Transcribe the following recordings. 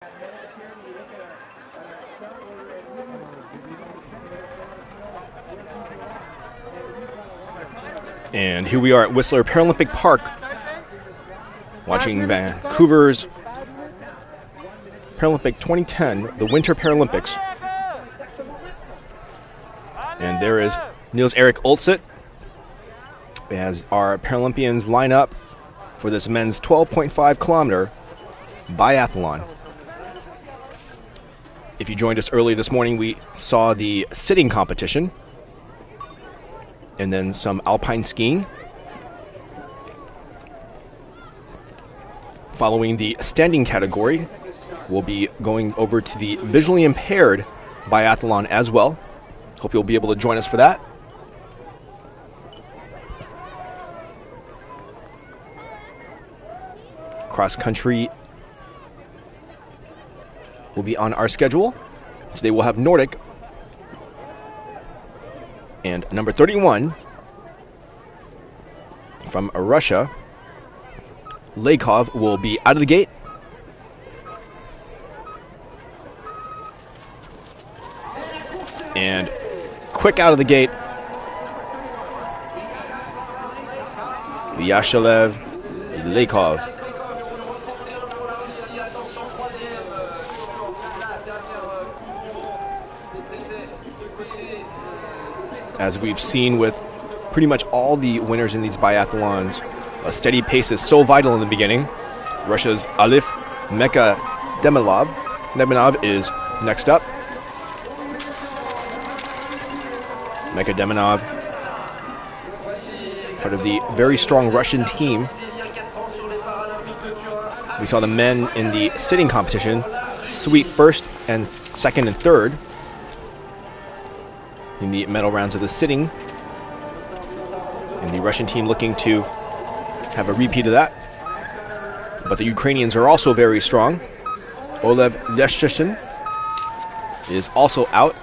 And here we are at Whistler Paralympic Park, watching Vancouver's Paralympic 2010, the Winter Paralympics. And there is Niels-Erik Olseth as our Paralympians line up for this men's 12.5 kilometer biathlon. If you joined us early this morning, we saw the sitting competition and then some alpine skiing. Following the standing category, we'll be going over to the visually impaired biathlon as well. Hope you'll be able to join us for that. Cross country will be on our schedule. Today we'll have Nordic. And number 31 from Russia, Lakov, will be out of the gate. And quick out of the gate, Vyacheslav Lakov. As we've seen with pretty much all the winners in these biathlons, a steady pace is so vital in the beginning. Russia's Alif Mekademinov is next up. Mekademinov, part of the very strong Russian team. We saw the men in the sitting competition sweep first and second and third in the medal rounds of the sitting, and the Russian team looking to have a repeat of that. But the Ukrainians are also very strong. Olev Leshcheshin is also out.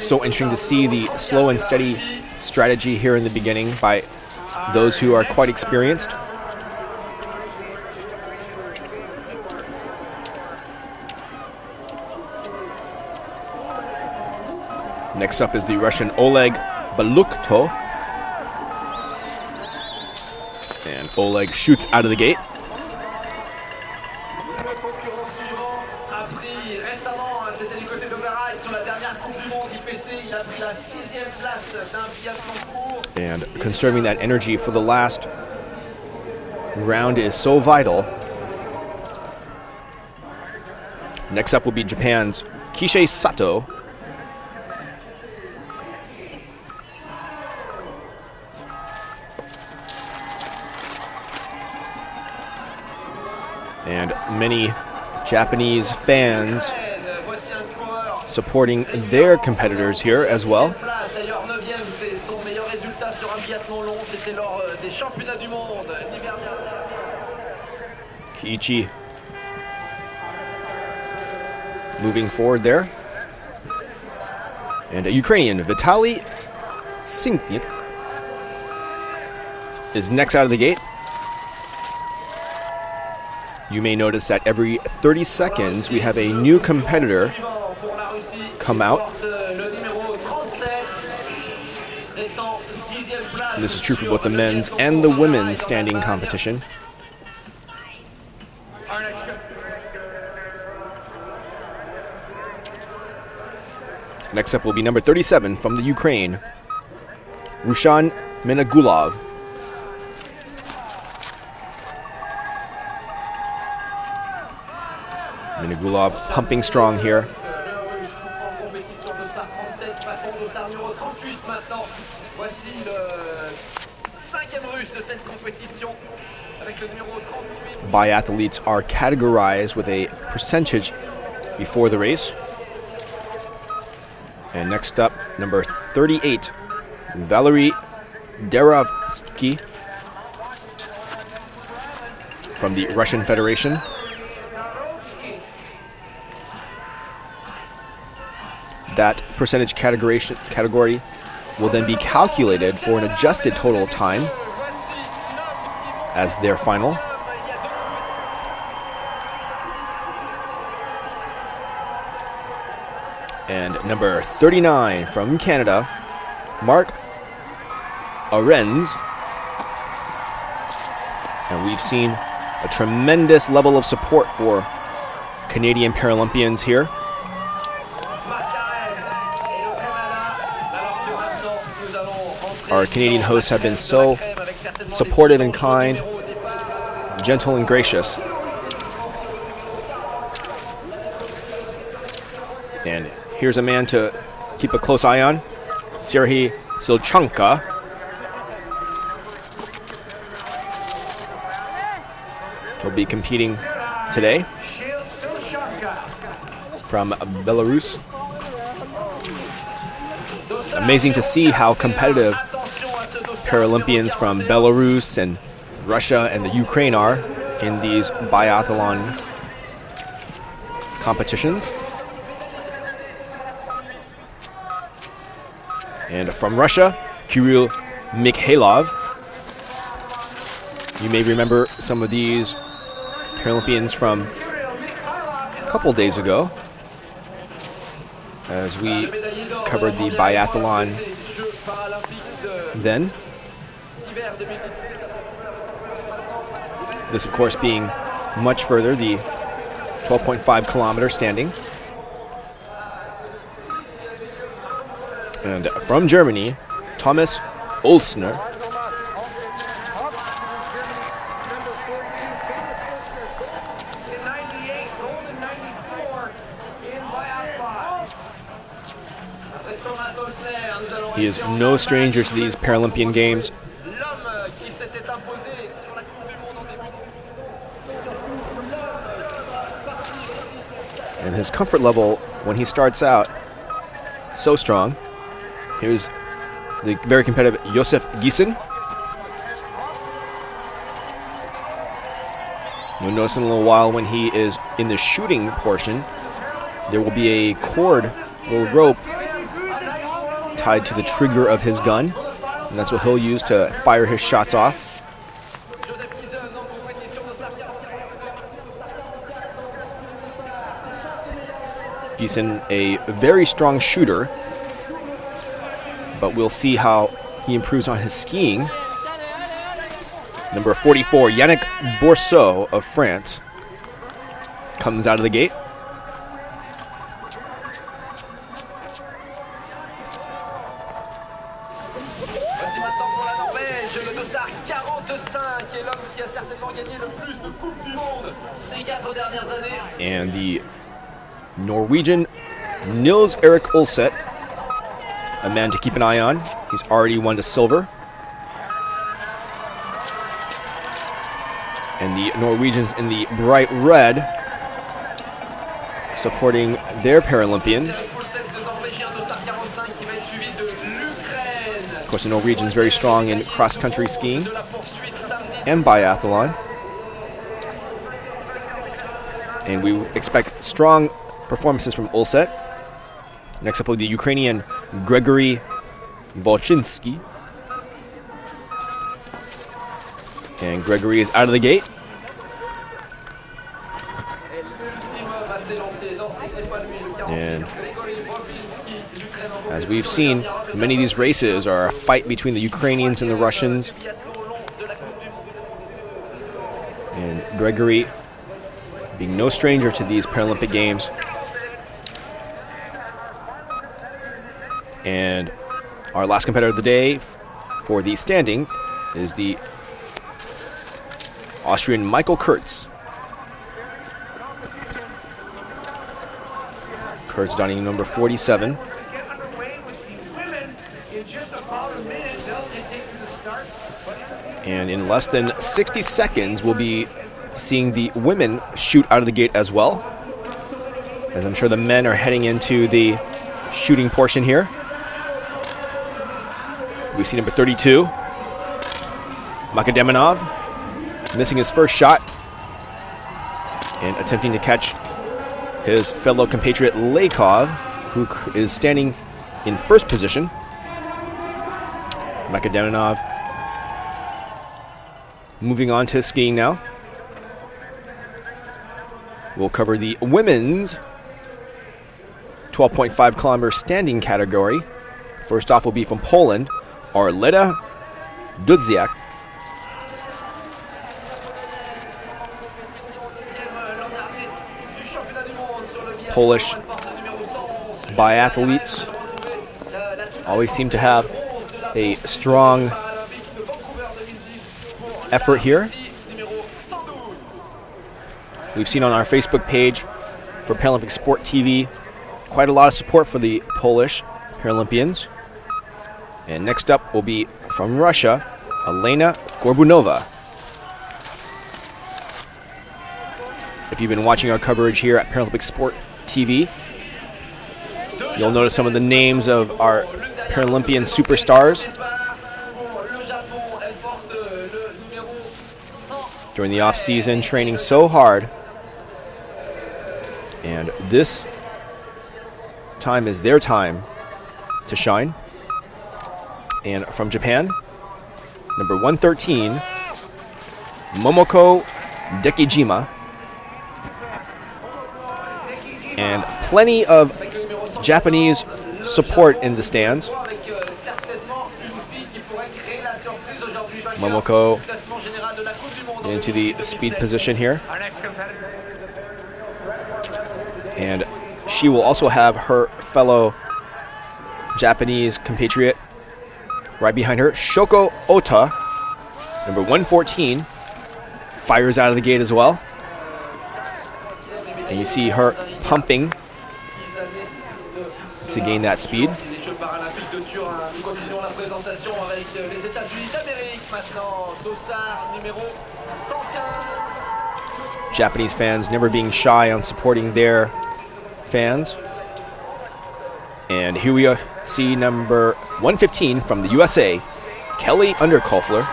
So interesting to see the slow and steady strategy here in the beginning by those who are quite experienced. Next up is the Russian Oleg Balukto. And Oleg shoots out of the gate. And conserving that energy for the last round is so vital. Next up will be Japan's Kisei Sato. And many Japanese fans supporting their competitors here as well. Kiichi moving forward there. And a Ukrainian, Vitaly Sinknik, is next out of the gate. You may notice that every 30 seconds we have a new competitor come out. And this is true for both the men's and the women's standing competition. Next up will be number 37 from the Ukraine, Rushan Minagulov. Minagulov pumping strong here. Biathletes are categorized with a percentage before the race. And next up, number 38, Valery Darovsky from the Russian Federation. That percentage category will then be calculated for an adjusted total time as their final. And number 39 from Canada, Mark Arends. And we've seen a tremendous level of support for Canadian Paralympians here. Our Canadian hosts have been so supportive and kind, gentle and gracious. And here's a man to keep a close eye on, Serhiy Silchanka. He'll be competing today from Belarus. Amazing to see how competitive Paralympians from Belarus and Russia and the Ukraine are in these biathlon competitions. And from Russia, Kirill Mikhailov. You may remember some of these Paralympians from a couple days ago as we covered the biathlon then. This, of course, being much further, the 12.5 kilometer standing. And from Germany, Thomas Olsner. He is no stranger to these Paralympian Games. And his comfort level when he starts out, so strong. Here's the very competitive Josef Giesen. You'll notice in a little while when he is in the shooting portion, there will be a cord, little rope, tied to the trigger of his gun, and that's what he'll use to fire his shots off. Giesen, a very strong shooter, but we'll see how he improves on his skiing. Number 44, Yannick Bourseau of France, comes out of the gate. And the Norwegian Nils Erik Olseth, a man to keep an eye on. He's already won the silver. And the Norwegians in the bright red, supporting their Paralympians. Of course, the Norwegians very strong in cross-country skiing and biathlon. And we expect strong performances from Olseth. Next up will be the Ukrainian Gregory Volchinsky. And Gregory is out of the gate. And as we've seen, many of these races are a fight between the Ukrainians and the Russians. And Gregory, being no stranger to these Paralympic Games. And our last competitor of the day for the standing is the Austrian Michael Kurtz. Kurtz donning number 47. And in less than 60 seconds, we'll be seeing the women shoot out of the gate as well, as I'm sure the men are heading into the shooting portion here. We see number 32, Makademonov, missing his first shot and attempting to catch his fellow compatriot Lakov, who is standing in first position. Makadenov. Moving on to skiing now. We'll cover the women's 12.5 kilometer standing category. First off will be from Poland, Arleta Dudziak. Polish biathletes always seem to have a strong effort here. We've seen on our Facebook page for Paralympic Sport TV quite a lot of support for the Polish Paralympians. And next up will be from Russia, Elena Gorbunova. If you've been watching our coverage here at Paralympic Sport TV, you'll notice some of the names of our Paralympian superstars during the off-season, training so hard. And this time is their time to shine. And from Japan, number 113, Momoko Dekijima. And plenty of Japanese support in the stands. Momoko into the speed position here. And she will also have her fellow Japanese compatriot right behind her, Shoko Ota, number 114, fires out of the gate as well. And you see her pumping to gain that speed. Japanese fans never being shy on supporting their fans. And here we see number 115 from the USA, Kelly Underkolfler.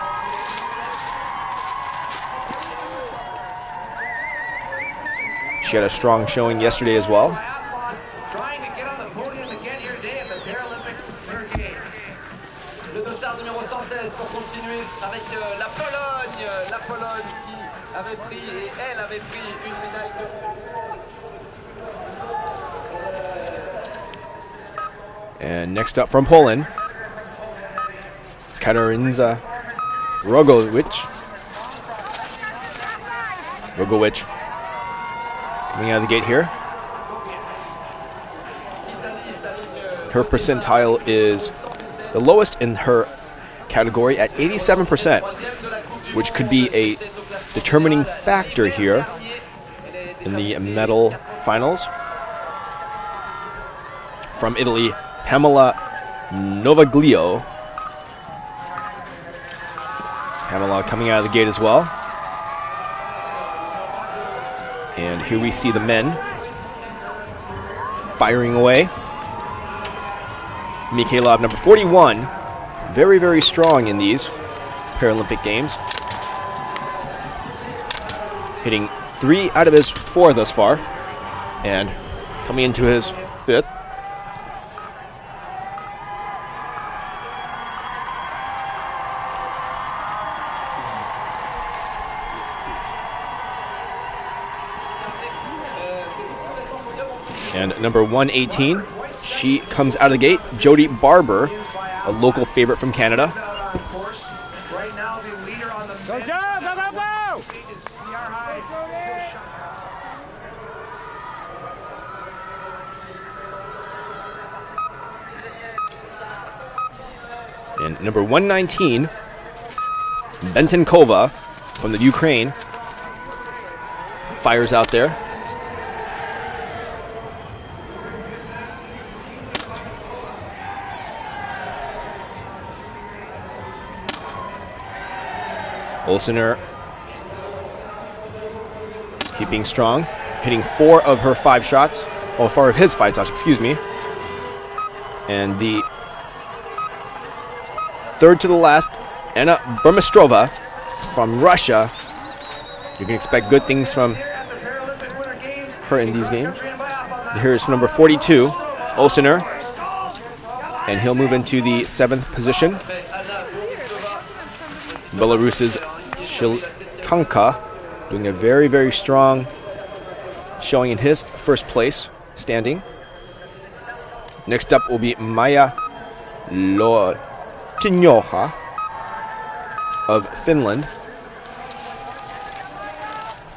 She had a strong showing yesterday as well. Trying to get on the podium again here today at the Paralympic Winter Games. Le dossard numéro 116 pour continuer avec la Pologne. La Pologne qui avait pris, et elle avait pris une médaille de... And next up from Poland, Katarzyna Rogowicz. Coming out of the gate here. Her percentile is the lowest in her category at 87%, which could be a determining factor here in the medal finals. From Italy, Pamela Novaglio. Pamela coming out of the gate as well. And here we see the men firing away. Mikhailov, number 41, very, very strong in these Paralympic Games. Hitting 3 out of his 4 thus far, and coming into his 5th. And number 118, she comes out of the gate, Jody Barber, a local favorite from Canada. Right now, the leader on the Go, Joe! Go, go, go! And number 119, Bentenkova from the Ukraine, fires out there. Olsener keeping strong, hitting 4 of her 5 shots. Oh, 4 of his 5 shots, excuse me. And the third to the last, Anna Burmistrova from Russia. You can expect good things from her in these games. Here's number 42, Olsener. And he'll move into the 7th position. Belarus's Shiltanka doing a very, very strong showing in his first place standing. Next up will be Maija Lotinjoha of Finland.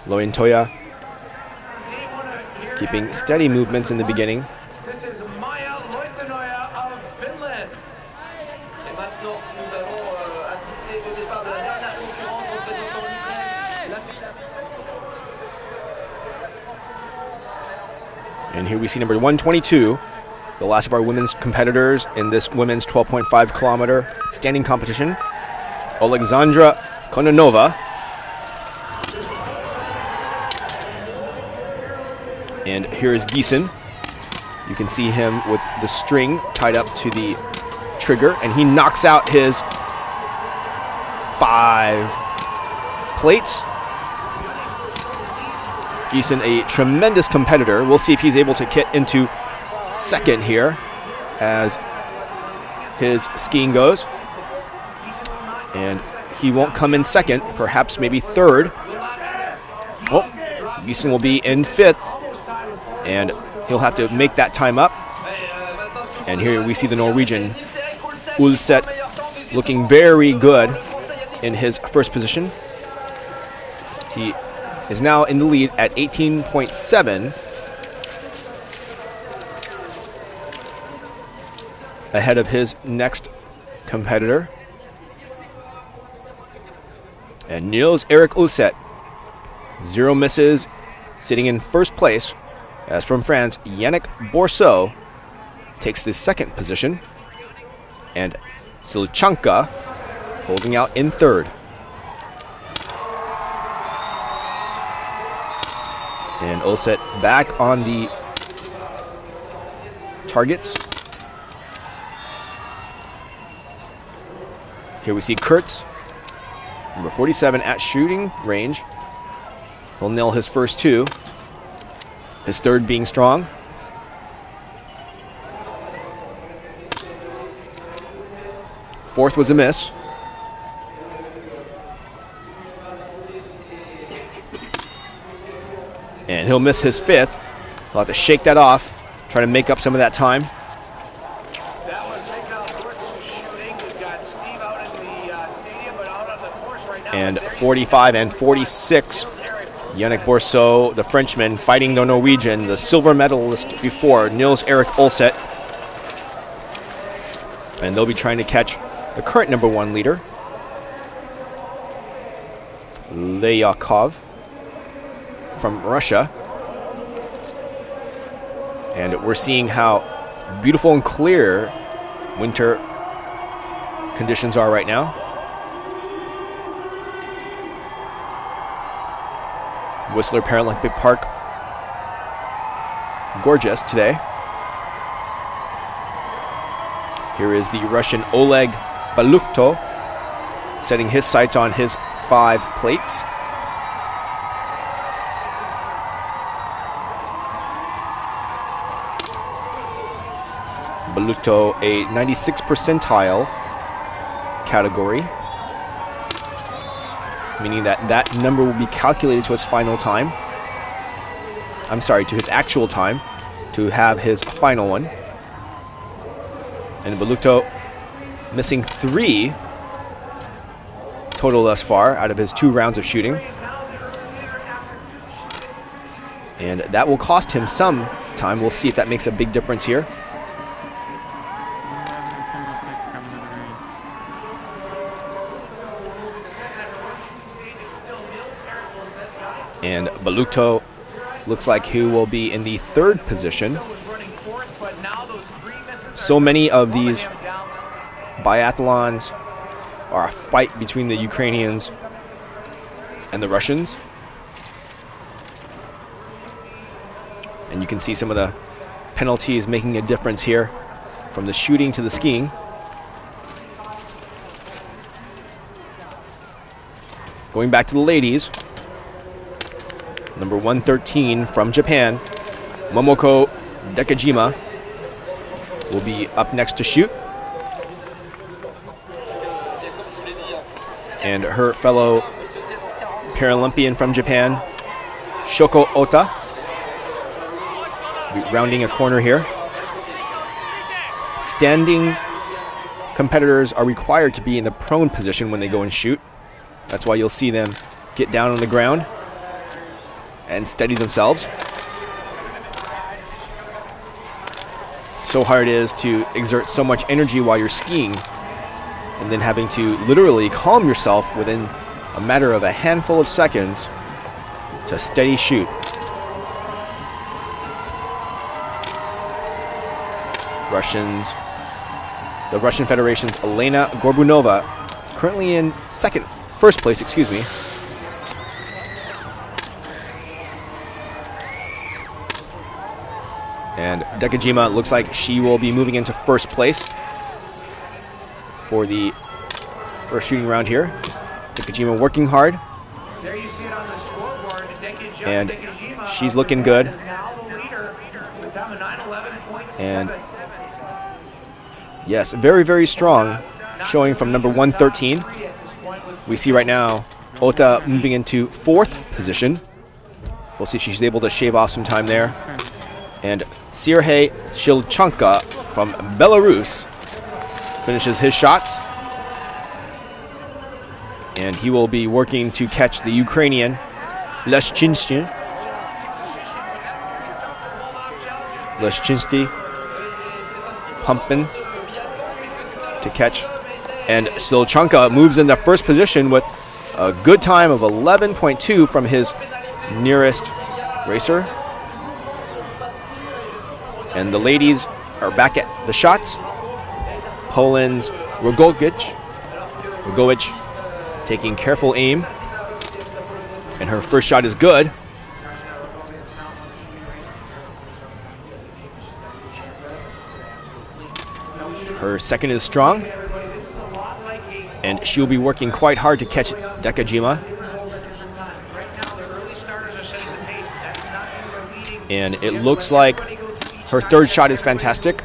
Lointoja keeping steady movements in the beginning. This is Maija Lotinjoha of Finland. Et maintenant, nous allons assister au départ de la dernière concurrence représentant l'Ukraine. La fille. And here we see number 122, the last of our women's competitors in this women's 12.5 kilometer standing competition, Alexandra Kononova. And here is Giesen. You can see him with the string tied up to the trigger, and he knocks out his 5 plates. Giesen, a tremendous competitor. We'll see if he's able to get into second here as his skiing goes. And he won't come in second, perhaps maybe third. Oh, Giesen will be in 5th. And he'll have to make that time up. And here we see the Norwegian Ulset looking very good in his first position. He is now in the lead at 18.7, ahead of his next competitor. And Niels Erik Ulset, 0 misses, sitting in first place. As from France, Yannick Bourseau takes the second position, and Silchanka holding out in third. And Ulset back on the targets. Here we see Kurtz, number 47 at shooting range. He'll nail his first 2. His third being strong. Fourth was a miss. And he'll miss his 5th. He'll have to shake that off, try to make up some of that time. That was taken out towards shooting. We've got Steve out in the stadium, but out on the course right now. And 45 and 46. Yannick Bourseau, the Frenchman, fighting the Norwegian, the silver medalist before, Niels Erik Ulset. And they'll be trying to catch the current number 1 leader, Leyakov from Russia. And we're seeing how beautiful and clear winter conditions are right now. Whistler Paralympic Park, gorgeous today. Here is the Russian Oleg Balukto setting his sights on his 5 plates. Balukto, a 96 percentile category, meaning that that number will be calculated to his final time. I'm sorry, to his actual time, to have his final one. And Balukto missing 3 total thus far out of his 2 rounds of shooting. And that will cost him some time. We'll see if that makes a big difference here. And Balukto looks like he will be in the 3rd position. So many of these biathlons are a fight between the Ukrainians and the Russians. And you can see some of the penalties making a difference here, from the shooting to the skiing. Going back to the ladies, number 113 from Japan, Momoko Dekajima, will be up next to shoot. and her fellow Paralympian from Japan, Shoko Ota, rounding a corner here. Standing competitors are required to be in the prone position when they go and shoot. That's why you'll see them get down on the ground and steady themselves. So hard it is to exert so much energy while you're skiing and then having to literally calm yourself within a matter of a handful of seconds to steady shoot. The Russian Federation's Elena Gorbunova, currently in first place, excuse me. And Dekajima looks like she will be moving into first place for the first shooting round here. Dekajima working hard. There you see it on the scoreboard. And she's looking good. And yes, very, very strong, showing from number 113. We see right now Ota moving into fourth position. We'll see if she's able to shave off some time there. And Serhei Shilchanka from Belarus finishes his shots. And he will be working to catch the Ukrainian Leshchinsky pumping to catch. And Shilchanka moves in the first position with a good time of 11.2 from his nearest racer. And the ladies are back at the shots. Poland's Rogovic taking careful aim. And her first shot is good. Her second is strong. And she'll be working quite hard to catch Dekajima. And it looks like her third shot is fantastic.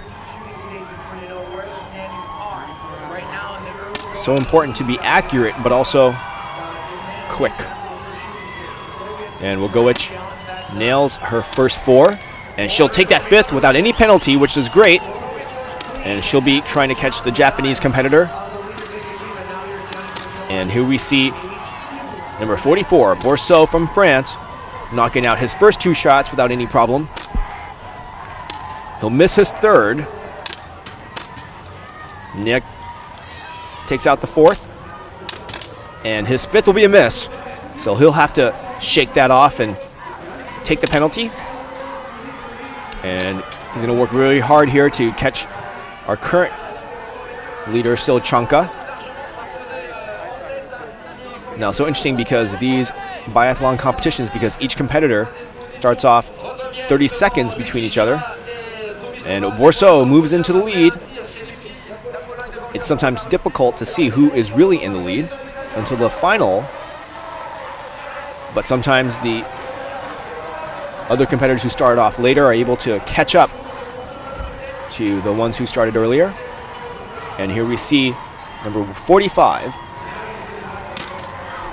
So important to be accurate, but also quick. And Wogovic nails her first four. And she'll take that fifth without any penalty, which is great. And she'll be trying to catch the Japanese competitor. And here we see number 44, Bourseau from France, knocking out his first two shots without any problem. He'll miss his third. Nick takes out the fourth. And his fifth will be a miss. So he'll have to shake that off and take the penalty. And he's going to work really hard here to catch our current leader, Shilchanka. Now, so interesting because these biathlon competitions, because each competitor starts off 30 seconds between each other. And Bourseau moves into the lead. It's sometimes difficult to see who is really in the lead until the final. But sometimes the other competitors who started off later are able to catch up to the ones who started earlier. And here we see number 45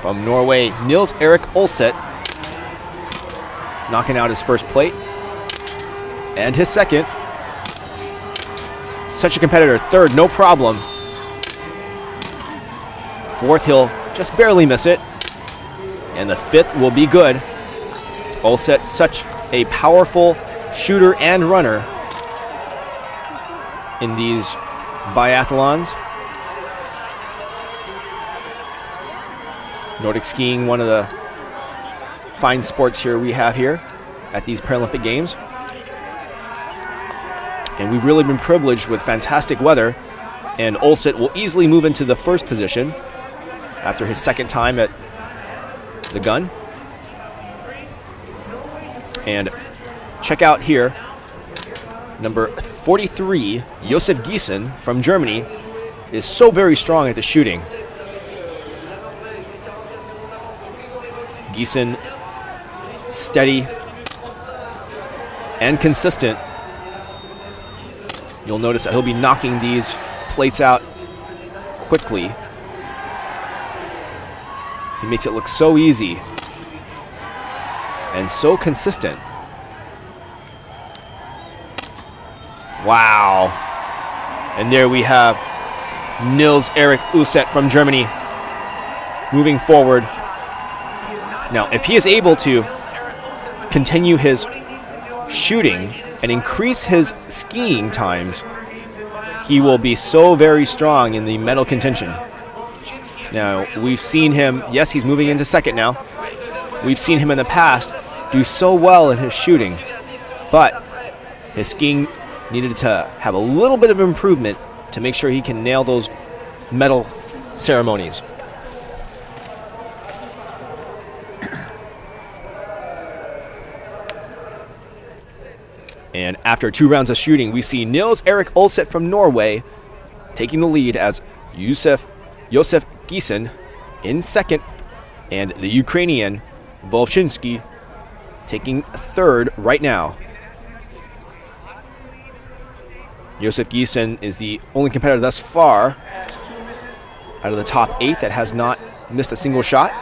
from Norway, Nils Erik Olseth, knocking out his first plate. And his second. Such a competitor. Third, no problem. Fourth, he'll just barely miss it. And the fifth will be good. Olseth, such a powerful shooter and runner in these biathlons. Nordic skiing, one of the fine sports here we have here at these Paralympic Games. And we've really been privileged with fantastic weather. And Olseth will easily move into the first position after his second time at the gun. And check out here, number 43, Josef Giesen from Germany, is so very strong at the shooting. Giesen, steady and consistent. You'll notice that he'll be knocking these plates out quickly. He makes it look so easy and so consistent. Wow. And there we have Nils Erik Uset from Germany moving forward. Now, if he is able to continue his shooting and increase his skiing times, he will be so very strong in the medal contention. Now, we've seen him, yes, he's moving into second now. We've seen him in the past do so well in his shooting, but his skiing needed to have a little bit of improvement to make sure he can nail those medal ceremonies. And after 2 rounds of shooting, we see Nils Erik Olset from Norway taking the lead as Josef Giesen in second, and the Ukrainian Volshinsky taking third right now. Josef Giesen is the only competitor thus far out of the top 8 that has not missed a single shot.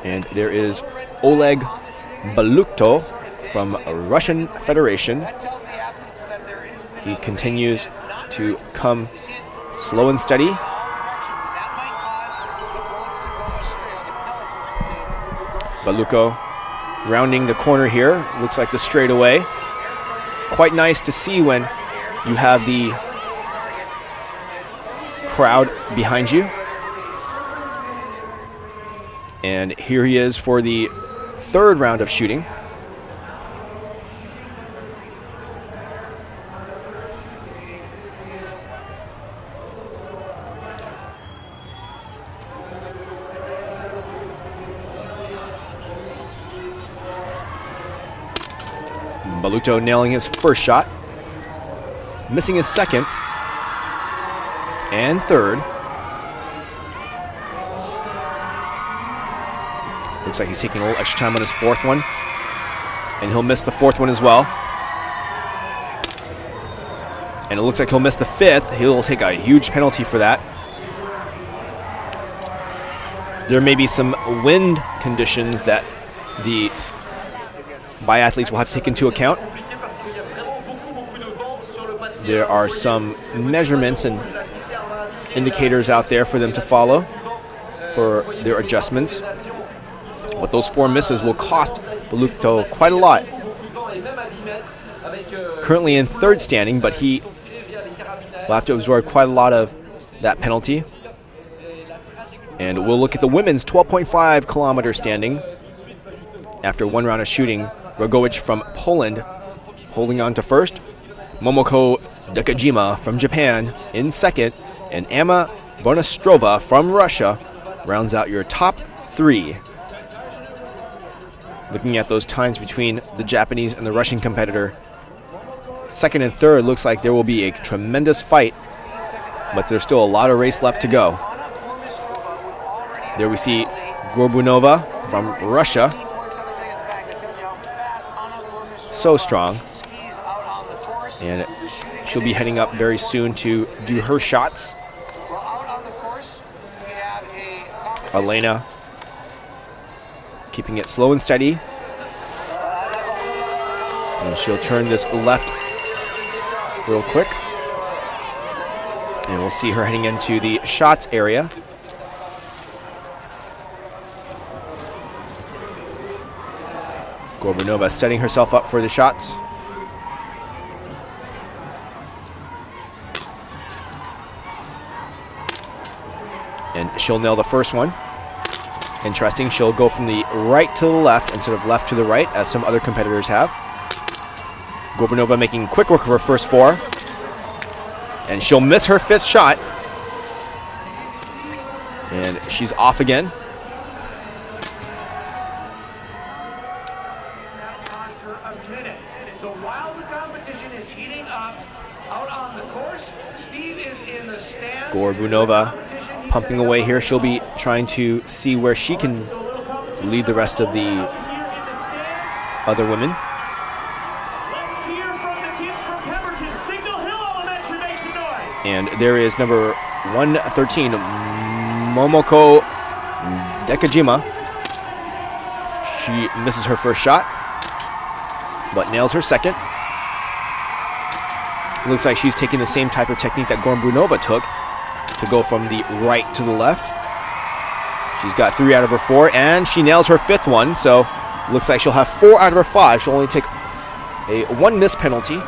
And there is Oleg Balukto from Russian Federation. He continues to come slow and steady. Balukto rounding the corner here. Looks like the straightaway. Quite nice to see when you have the crowd behind you. And here he is for the 3rd round of shooting. Balukto nailing his first shot, missing his second and third. Looks like he's taking a little extra time on his 4th one, and he'll miss the 4th one as well. And it looks like he'll miss the 5th. He'll take a huge penalty for that. There may be some wind conditions that the biathletes will have to take into account. There are some measurements and indicators out there for them to follow for their adjustments. But those 4 misses will cost Balukto quite a lot. Currently in 3rd standing, but he will have to absorb quite a lot of that penalty. And we'll look at the women's 12.5 kilometer standing. After 1 round of shooting, Rogowicz from Poland holding on to first. Momoko Dekajima from Japan in second. And Emma Vonostrova from Russia rounds out your top 3. Looking at those times between the Japanese and the Russian competitor, 2nd and 3rd looks like there will be a tremendous fight, but there's still a lot of race left to go. There we see Gorbunova from Russia. So strong. And she'll be heading up very soon to do her shots. Elena keeping it slow and steady. And she'll turn this left real quick. And we'll see her heading into the shots area. Gorbunova setting herself up for the shots. And she'll nail the first one. Interesting, she'll go from the right to the left instead of left to the right, as some other competitors have. Gorbunova making quick work of her first 4. And she'll miss her 5th shot. And she's off again. So while the competition is heating up out on the course, Steve is in the stands. Gorbunova pumping away here. She'll be trying to see where she can lead the rest of the other women. Let's hear from the kids from Pemberton. Signal Hill Elementary, make some noise. And there is number 113, Momoko Dekajima. She misses her first shot, but nails her second. Looks like she's taking the same type of technique that Gormbunova took to go from the right to the left. She's got 3 out of her 4, and she nails her 5th one, so looks like she'll have 4 out of her 5. She'll only take a 1 miss penalty.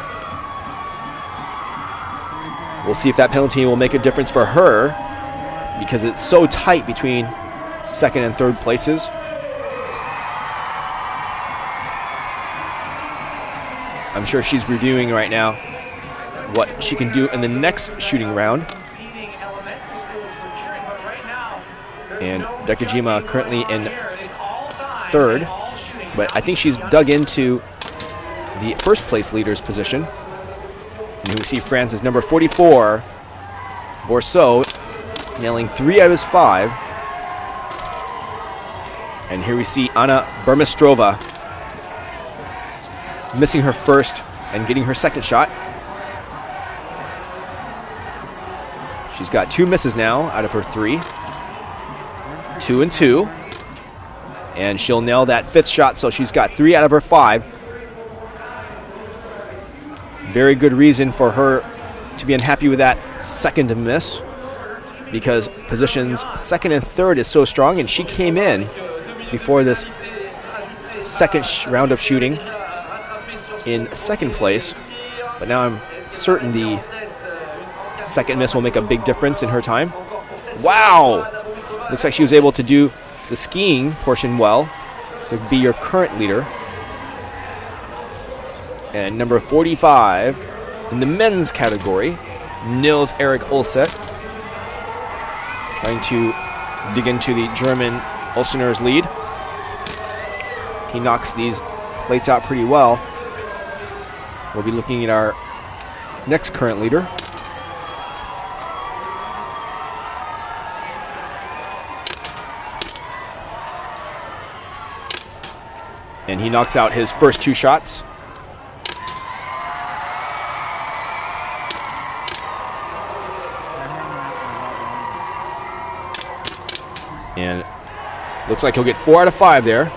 We'll see if that penalty will make a difference for her, because it's so tight between 2nd and 3rd places. I'm sure she's reviewing right now what she can do in the next shooting round. And Dekajima currently in 3rd, but I think she's dug into the 1st place leader's position. And we see France's number 44, Bourseau, nailing 3 out of his 5. And here we see Anna Burmistrova missing her first and getting her second shot. She's got 2 misses now out of her 3. 2 and 2. And she'll nail that 5th shot, so she's got 3 out of her 5. Very good reason for her to be unhappy with that second miss, because positions 2nd and 3rd is so strong, and she came in before this second round of shooting in 2nd place, but now I'm certain the second miss will make a big difference in her time. Wow! Looks like she was able to do the skiing portion well to be your current leader. And number 45 in the men's category, Nils Erik Olset, trying to dig into the German Ulstener's lead. He knocks these plates out pretty well. We'll be looking at our next current leader. And he knocks out his first 2 shots. And looks like he'll get 4 out of 5 there.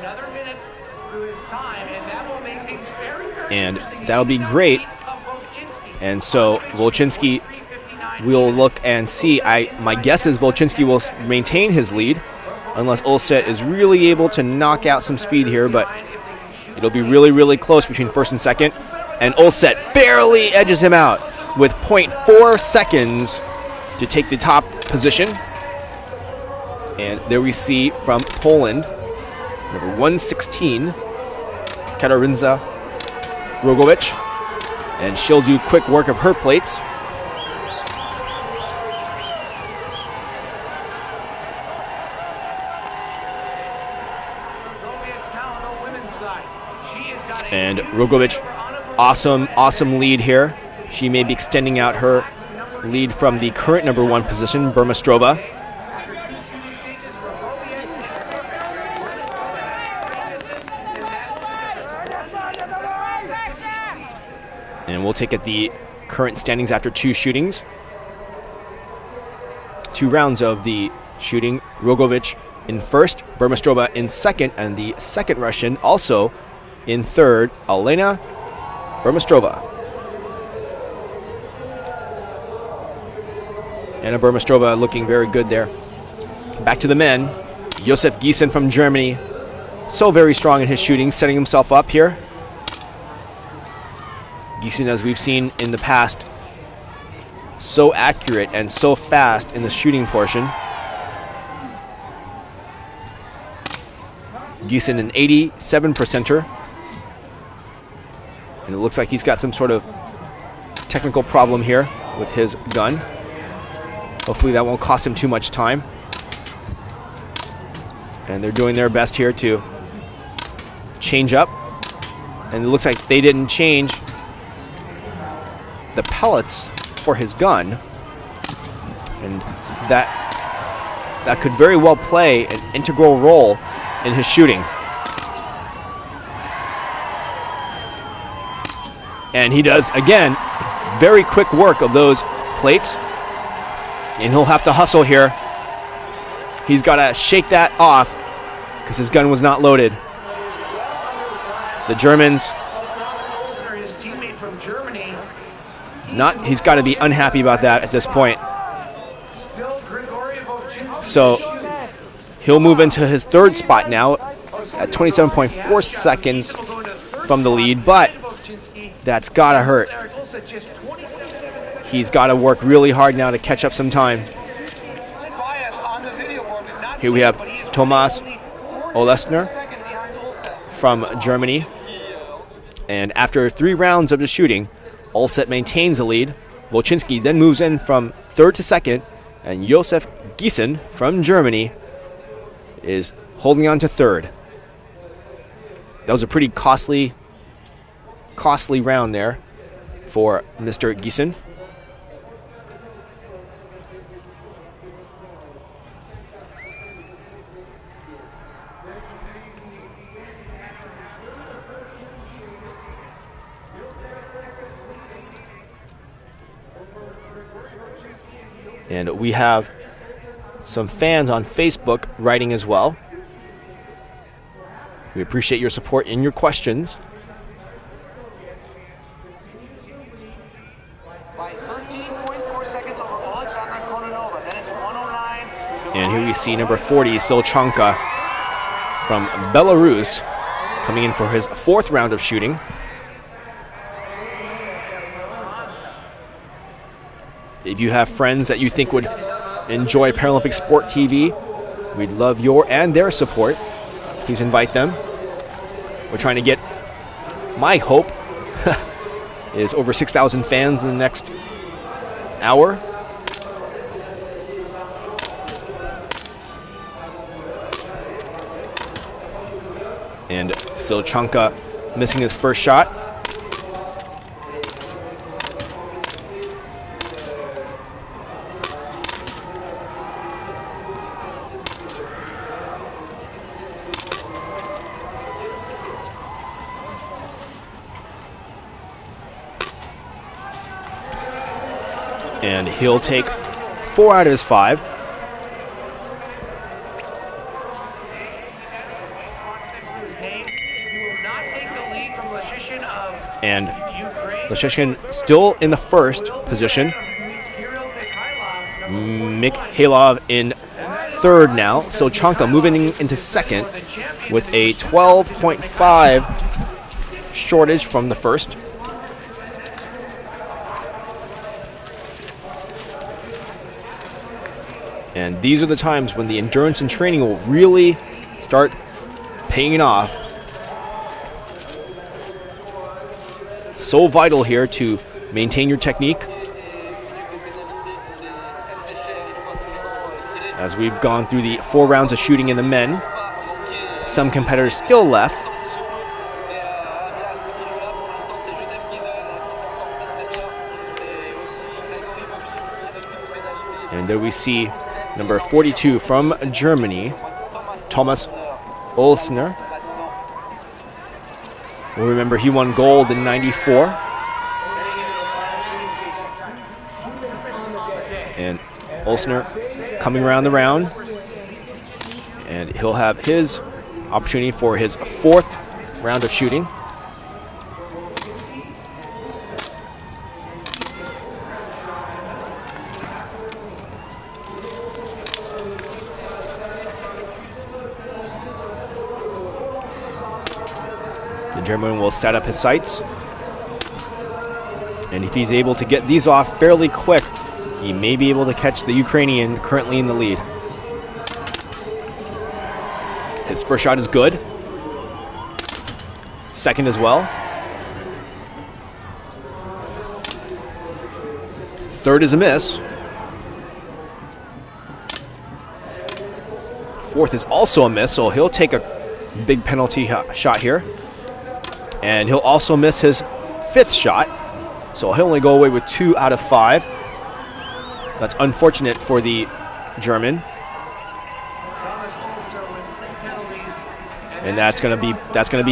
Another minute through his time, and that will make things very, very And interesting. that'll be great. And so Volchinski will look and see. My guess is Volchinski will maintain his lead unless Olset is really able to knock out some speed here, but it'll be really, really close between 1st and 2nd. And Olset barely edges him out with 0.4 seconds to take the top position. And there we see from Poland, number 116, Katarzyna Rogowicz. And she'll do quick work of her plates. And Rogowicz, awesome lead here. She may be extending out her lead from the current number 1 position, Burmistrova. And we'll take at the current standings after 2 shootings. 2 rounds of the shooting. Rogowicz in 1st, Burmistrova in 2nd, and the 2nd Russian also in 3rd, Elena Burmistrova. Anna Burmistrova looking very good there. Back to the men. Josef Giesen from Germany. So very strong in his shooting, setting himself up here. Giesen, as we've seen in the past, so accurate and so fast in the shooting portion. Giesen an 87%er. And it looks like he's got some sort of technical problem here with his gun. Hopefully that won't cost him too much time. And they're doing their best here to change up. And it looks like they didn't change the pellets for his gun. And that could very well play an integral role in his shooting. And he does, again, very quick work of those plates. And he'll have to hustle here. He's got to shake that off because his gun was not loaded. The Germans, he's got to be unhappy about that at this point. So he'll move into his third spot now at 27.4 seconds from the lead, but that's got to hurt. He's got to work really hard now to catch up some time. Here we have Thomas Olesner from Germany. And after 3 rounds of the shooting, Olset maintains the lead. Wolczynski then moves in from third to second, and Josef Giesen from Germany is holding on to third. That was a pretty costly round there for Mr. Giesen. And we have some fans on Facebook writing as well. We appreciate your support and your questions. And here we see number 40, Silchanka from Belarus, coming in for his 4th round of shooting. If you have friends that you think would enjoy Paralympic Sport TV, we'd love your and their support. Please invite them. We're trying to get, my hope is over 6,000 fans in the next hour. And Silchanka missing his first shot. And he'll take 4 out of his 5. And Lesheshin still in the first position. Mikhailov in third now. So Chanka moving into second with a 12.5 shortage from the first. And these are the times when the endurance and training will really start paying off. So vital here to maintain your technique. As we've gone through the 4 rounds of shooting in the men, some competitors still left. And there we see number 42 from Germany, Thomas Olsner. We'll remember he won gold in '94. And Olsner coming around the round. And he'll have his opportunity for his 4th round of shooting. The German will set up his sights. And if he's able to get these off fairly quick, he may be able to catch the Ukrainian currently in the lead. His first shot is good. Second as well. Third is a miss. Fourth is also a miss, so he'll take a big penalty shot here. And he'll also miss his 5th shot. So he'll only go away with 2 out of 5. That's unfortunate for the German. And that's gonna be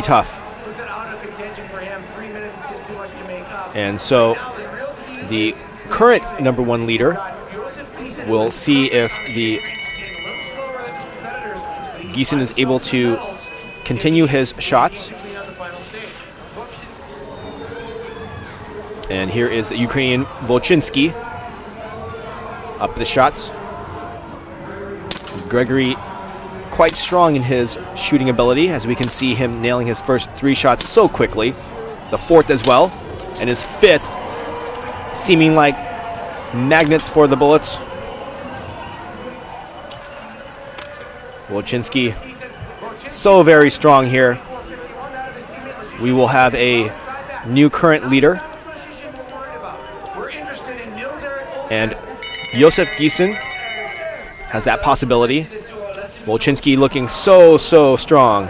tough. And so the current #1 leader will see if the Giesen is able to continue his shots. And here is the Ukrainian Volchinsky up the shots. Gregory quite strong in his shooting ability, as we can see him nailing his first 3 shots so quickly. The 4th as well, and his 5th seeming like magnets for the bullets. Volchinsky so very strong here. We will have a new current leader. And Josef Giesen has that possibility. Volchinsky looking so strong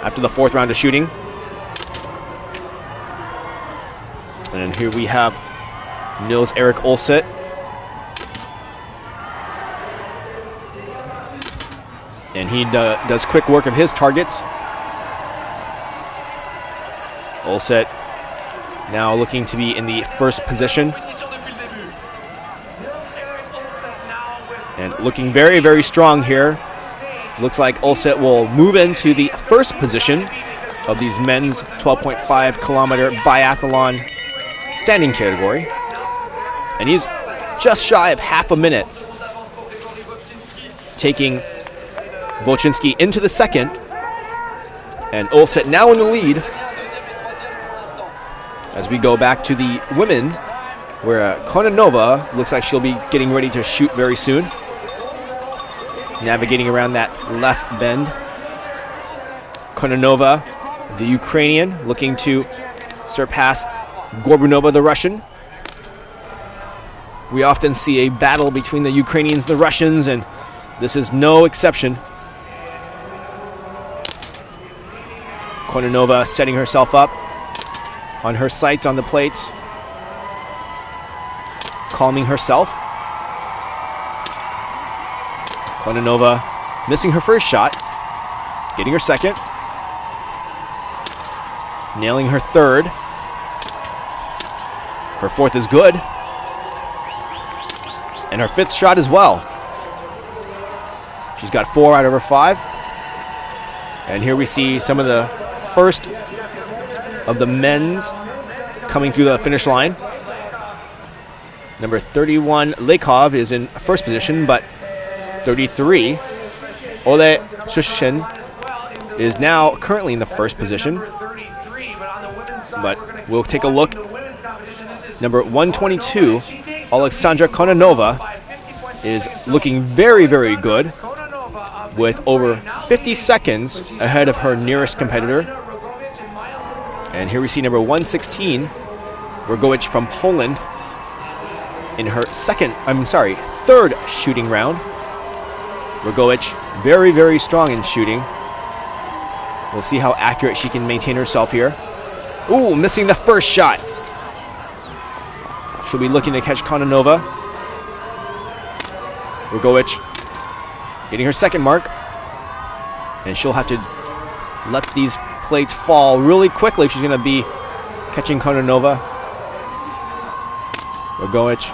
after the 4th round of shooting. And here we have Nils Erik Olset. And he does quick work of his targets. Olset now looking to be in the first position. And looking very strong here. Looks like Olset will move into the first position of these men's 12.5 kilometer biathlon standing category. And he's just shy of half a minute, taking Volchinsky into the second. And Olset now in the lead. As we go back to the women, where Kononova looks like she'll be getting ready to shoot very soon. Navigating around that left bend. Kononova, the Ukrainian, looking to surpass Gorbunova, the Russian. We often see a battle between the Ukrainians and the Russians, and this is no exception. Kononova setting herself up on her sights on the plates. Calming herself. Kononova missing her first shot, getting her second, nailing her third. Her 4th is good, and her 5th shot as well. She's got 4 out of her 5. And here we see some of the first of the men's coming through the finish line. Number 31, Lekov, is in first position, but 33, Ole Shushin, is now currently in the first position. But we'll take a look. Number 122, Alexandra Kononova, is looking very good, with over 50 seconds ahead of her nearest competitor. And here we see number 116, Rogowicz from Poland, in her third shooting round. Rogowicz very strong in shooting. We'll see how accurate she can maintain herself here. Ooh, missing the first shot. She'll be looking to catch Kononova. Rogowicz getting her second mark. And she'll have to let these plates fall really quickly if she's going to be catching Kononova. Rogowicz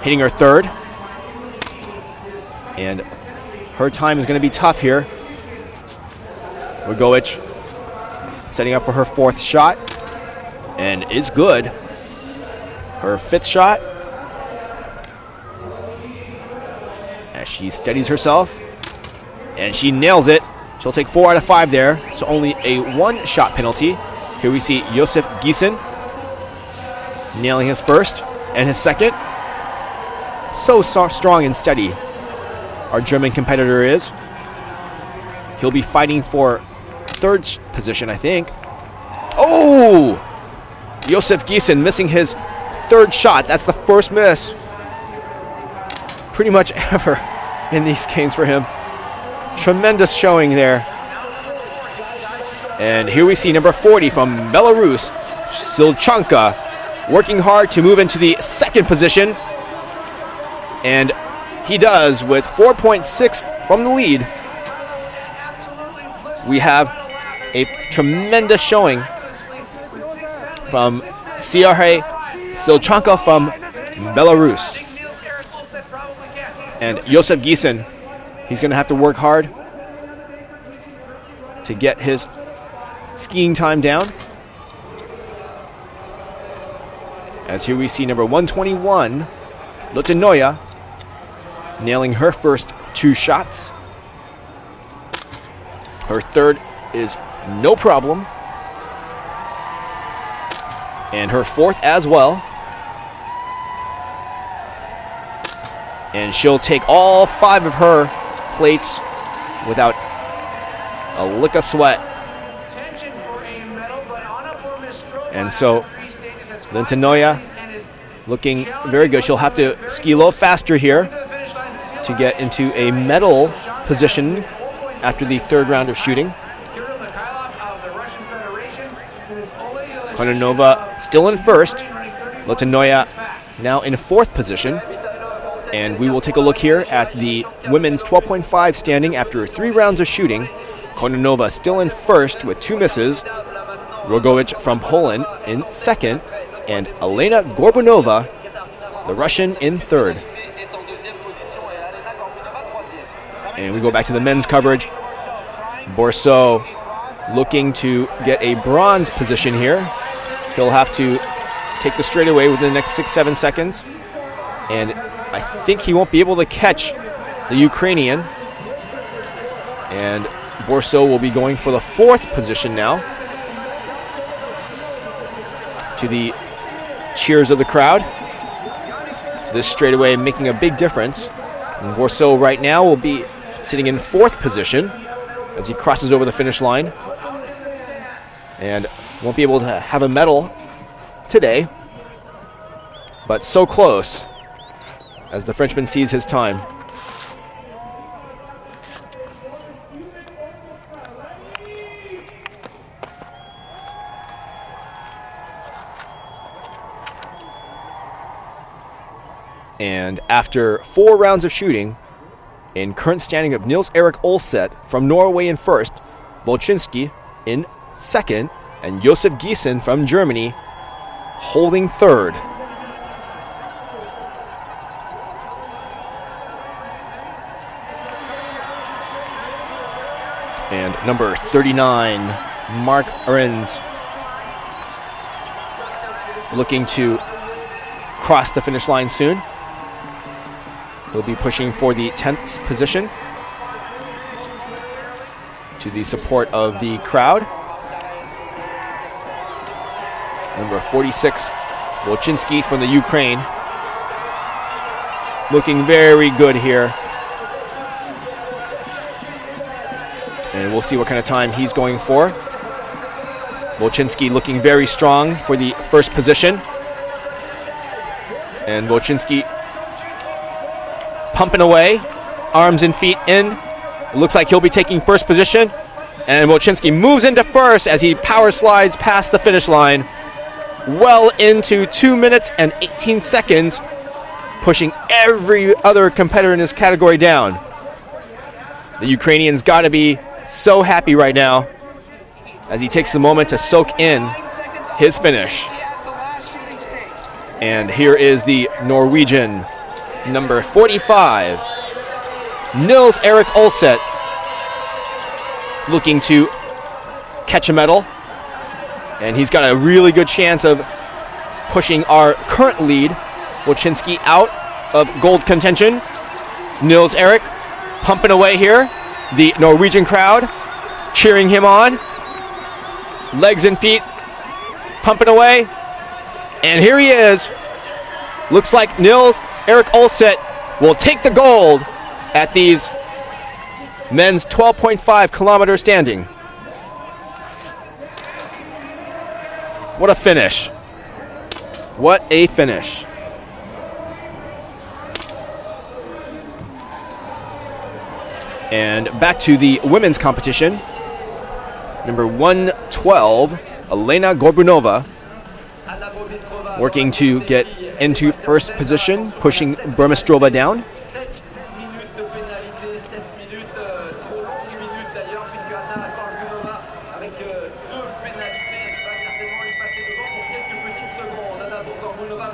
hitting her third. And her time is going to be tough here. Rogowicz setting up for her 4th shot. And it's good. Her 5th shot. As she steadies herself. And she nails it. She'll take 4 out of 5 there. So only a 1-shot penalty. Here we see Josef Giesen nailing his first and his second. So strong and steady, our German competitor is. He'll be fighting for 3rd position, I think. Oh! Josef Giesen missing his 3rd shot. That's the first miss pretty much ever in these games for him. Tremendous showing there. And here we see number 40 from Belarus, Silchanka, working hard to move into the 2nd position. And he does with 4.6 from the lead. We have a tremendous showing from Siarhe Silchanka from Belarus. And Josef Giesen, he's going to have to work hard to get his skiing time down. As here we see number 121, Lotte Neuer, nailing her first 2 shots. Her third is no problem. And her fourth as well. And she'll take all 5 of her plates without a lick of sweat. And so Lotte Neuer looking very good. She'll have to ski a little faster here to get into a medal position after the 3rd round of shooting. Kononova still in 1st. Lotte Neuer now in 4th position. And we will take a look here at the women's 12.5 standing after 3 rounds of shooting. Kononova still in 1st with 2 misses. Rogowicz from Poland in 2nd. And Elena Gorbunova, the Russian, in 3rd. And we go back to the men's coverage. Bourseau looking to get a bronze position here. He'll have to take the straightaway within the next 6-7 seconds. And I think he won't be able to catch the Ukrainian. And Bourseau will be going for the 4th position now, to the cheers of the crowd. This straightaway making a big difference. And Bourseau right now will be sitting in 4th position as he crosses over the finish line. And won't be able to have a medal today, but so close as the Frenchman sees his time. And after 4 rounds of shooting, in current standing of Nils-Erik Olseth from Norway in 1st, Volchinski in 2nd, and Josef Giesen from Germany holding 3rd. And number 39, Mark Arends, looking to cross the finish line soon. He'll be pushing for the 10th position to the support of the crowd. Number 46, Volchinski from the Ukraine, looking very good here. And we'll see what kind of time he's going for. Volchinski looking very strong for the 1st position. And Volchinski pumping away, arms and feet in. It looks like he'll be taking 1st position. And Volchinski moves into 1st as he power slides past the finish line, well into 2 minutes and 18 seconds, pushing every other competitor in his category down. The Ukrainian's got to be so happy right now as he takes the moment to soak in his finish. And here is the Norwegian, number 45, Nils-Erik Olseth, looking to catch a medal. And he's got a really good chance of pushing our current lead, Volchinski, out of gold contention. Nils-Erik pumping away here. The Norwegian crowd cheering him on. Legs and feet pumping away. And here he is. Looks like Nils-Erik Olseth will take the gold at these men's 12.5 kilometer standing. What a finish. What a finish. And back to the women's competition. Number 112, Elena Gorbunova, working to get into 1st position, pushing Burmistrova down.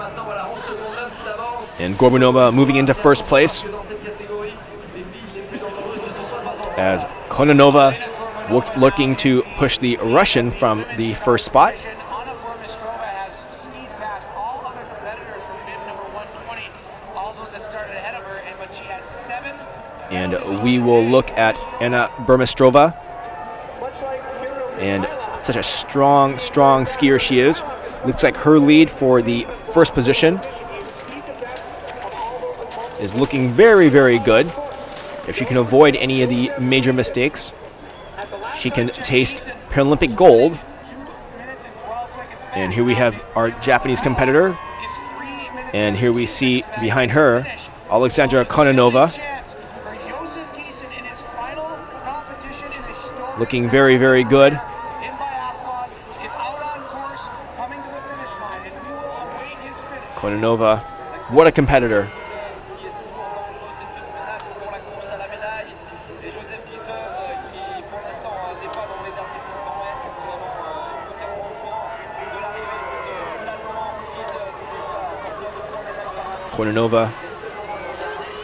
maintenant, voilà, 11 secondes 9 d'avance. And Gorbunova moving into first place Dans cette catégorie, les filles les plus dangereuses de ce soir. as Kononova looking to push the Russian from the first spot. Anna Burmistrova has skied past all other competitors from bib number 120, all those that started ahead of her, but she has 7. And we will look at Anna Burmistrova. And such a strong, strong skier she is. Looks like her lead for the first position is looking very, very good. If she can avoid any of the major mistakes, she can taste Paralympic gold. And here we have our Japanese competitor. And here we see behind her Alexandra Kononova, looking very, very good. Kononova, what a competitor. Kononova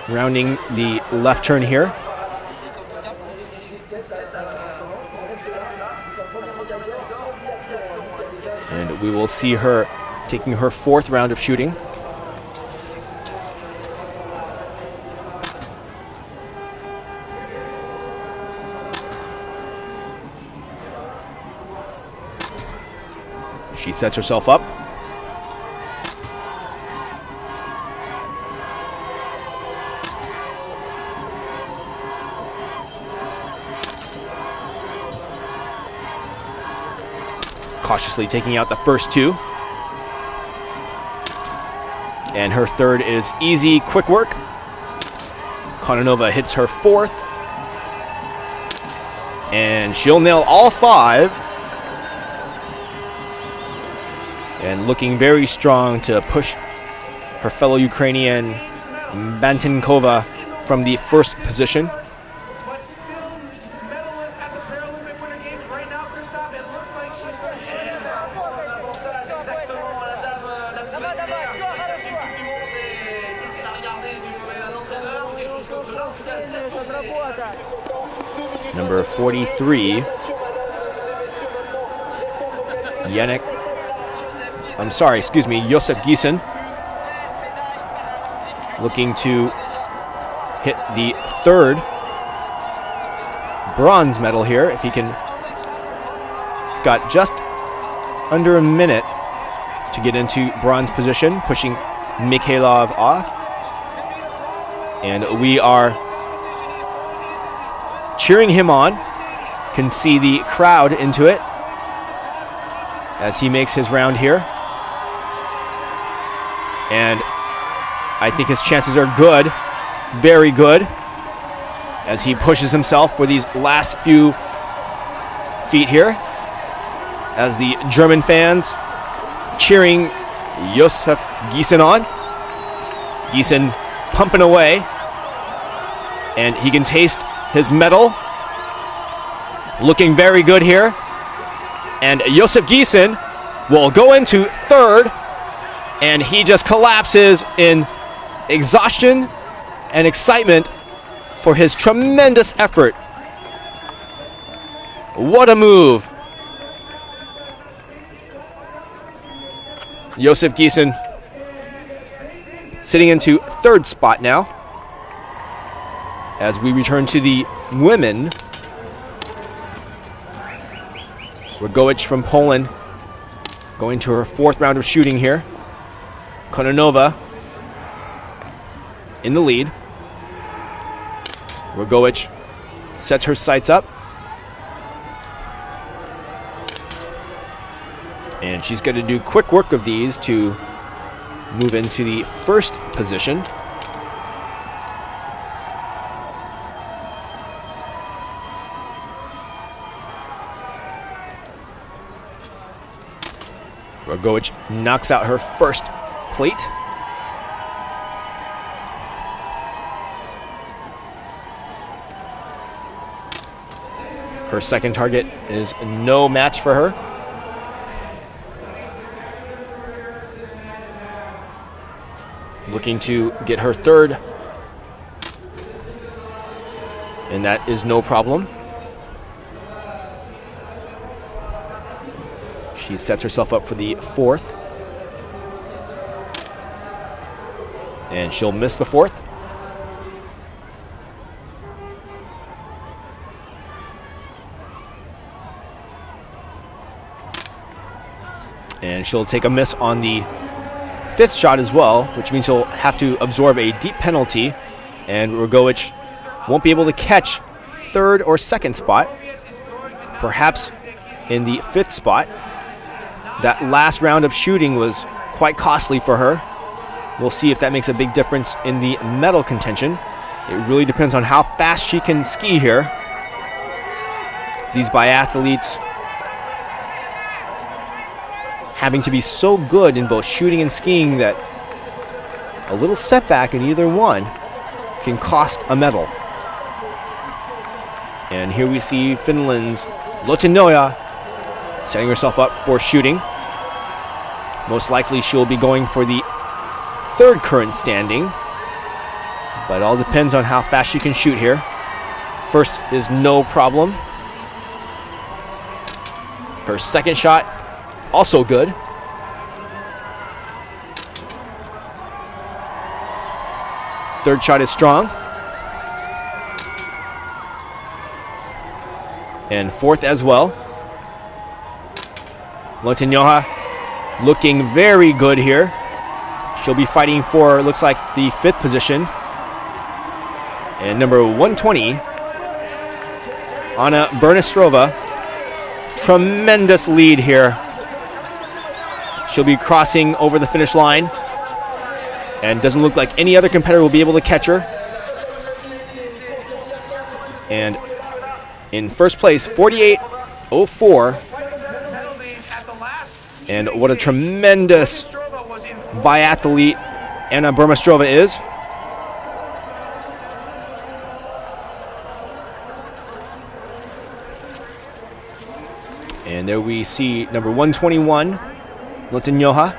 rounding the left turn here. And we will see her taking her fourth round of shooting. She sets herself up. Cautiously taking out the first two. And her third is easy, quick work. Kononova hits her fourth. And she'll nail all five. And looking very strong to push her fellow Ukrainian Bantenkova from the first position. But still medalist at the Paralympic Winter Games right now, Christophe. It looks like she's going to shoot it now. L'avantage exactement à la dame la plus belle du monde. Et qu'est-ce qu'elle a regardé d'un entraîneur ou quelque chose comme cela? En tout cas, cette Number 43, Josef Giesen, looking to hit the third bronze medal here. If he can, he's got just under a minute to get into bronze position, pushing Mikhailov off. And we are cheering him on. Can see the crowd into it as he makes his round here. And I think his chances are good, very good, as he pushes himself for these last few feet here, as the German fans cheering Josef Giesen on. Giesen pumping away, and he can taste his medal. Looking very good here. And Josef Giesen will go into third, and he just collapses in exhaustion and excitement for his tremendous effort. What a move. Josef Giesen sitting into third spot now. As we return to the women, Rogowicz from Poland going to her fourth round of shooting here. Kononova in the lead. Rogowicz sets her sights up. And she's going to do quick work of these to move into the first position. Rogowicz knocks out her first plate. Her second target is no match for her. looking to get her third. And that is no problem. She sets herself up for the fourth. And she'll miss the fourth. And she'll take a miss on the fifth shot as well, which means she'll have to absorb a deep penalty. And Rogovic won't be able to catch third or second spot. Perhaps in the fifth spot. That last round of shooting was quite costly for her. We'll see if that makes a big difference in the medal contention. It really depends on how fast she can ski here. These biathletes having to be so good in both shooting and skiing that a little setback in either one can cost a medal. And here we see Finland's Lotinoja setting herself up for shooting. Most likely she'll be going for the third current standing, but it all depends on how fast she can shoot here. First is no problem. Her second shot, also good. Third shot is strong. And fourth as well. Lotinoja looking very good here. She'll be fighting for, looks like, the fifth position. And number 120, Anna Bernestrova. Tremendous lead here. She'll be crossing over the finish line. And doesn't look like any other competitor will be able to catch her. And in first place, 48.04. And what a tremendous biathlete Anna Bernestrova is. And there we see number 121, Lotinoja.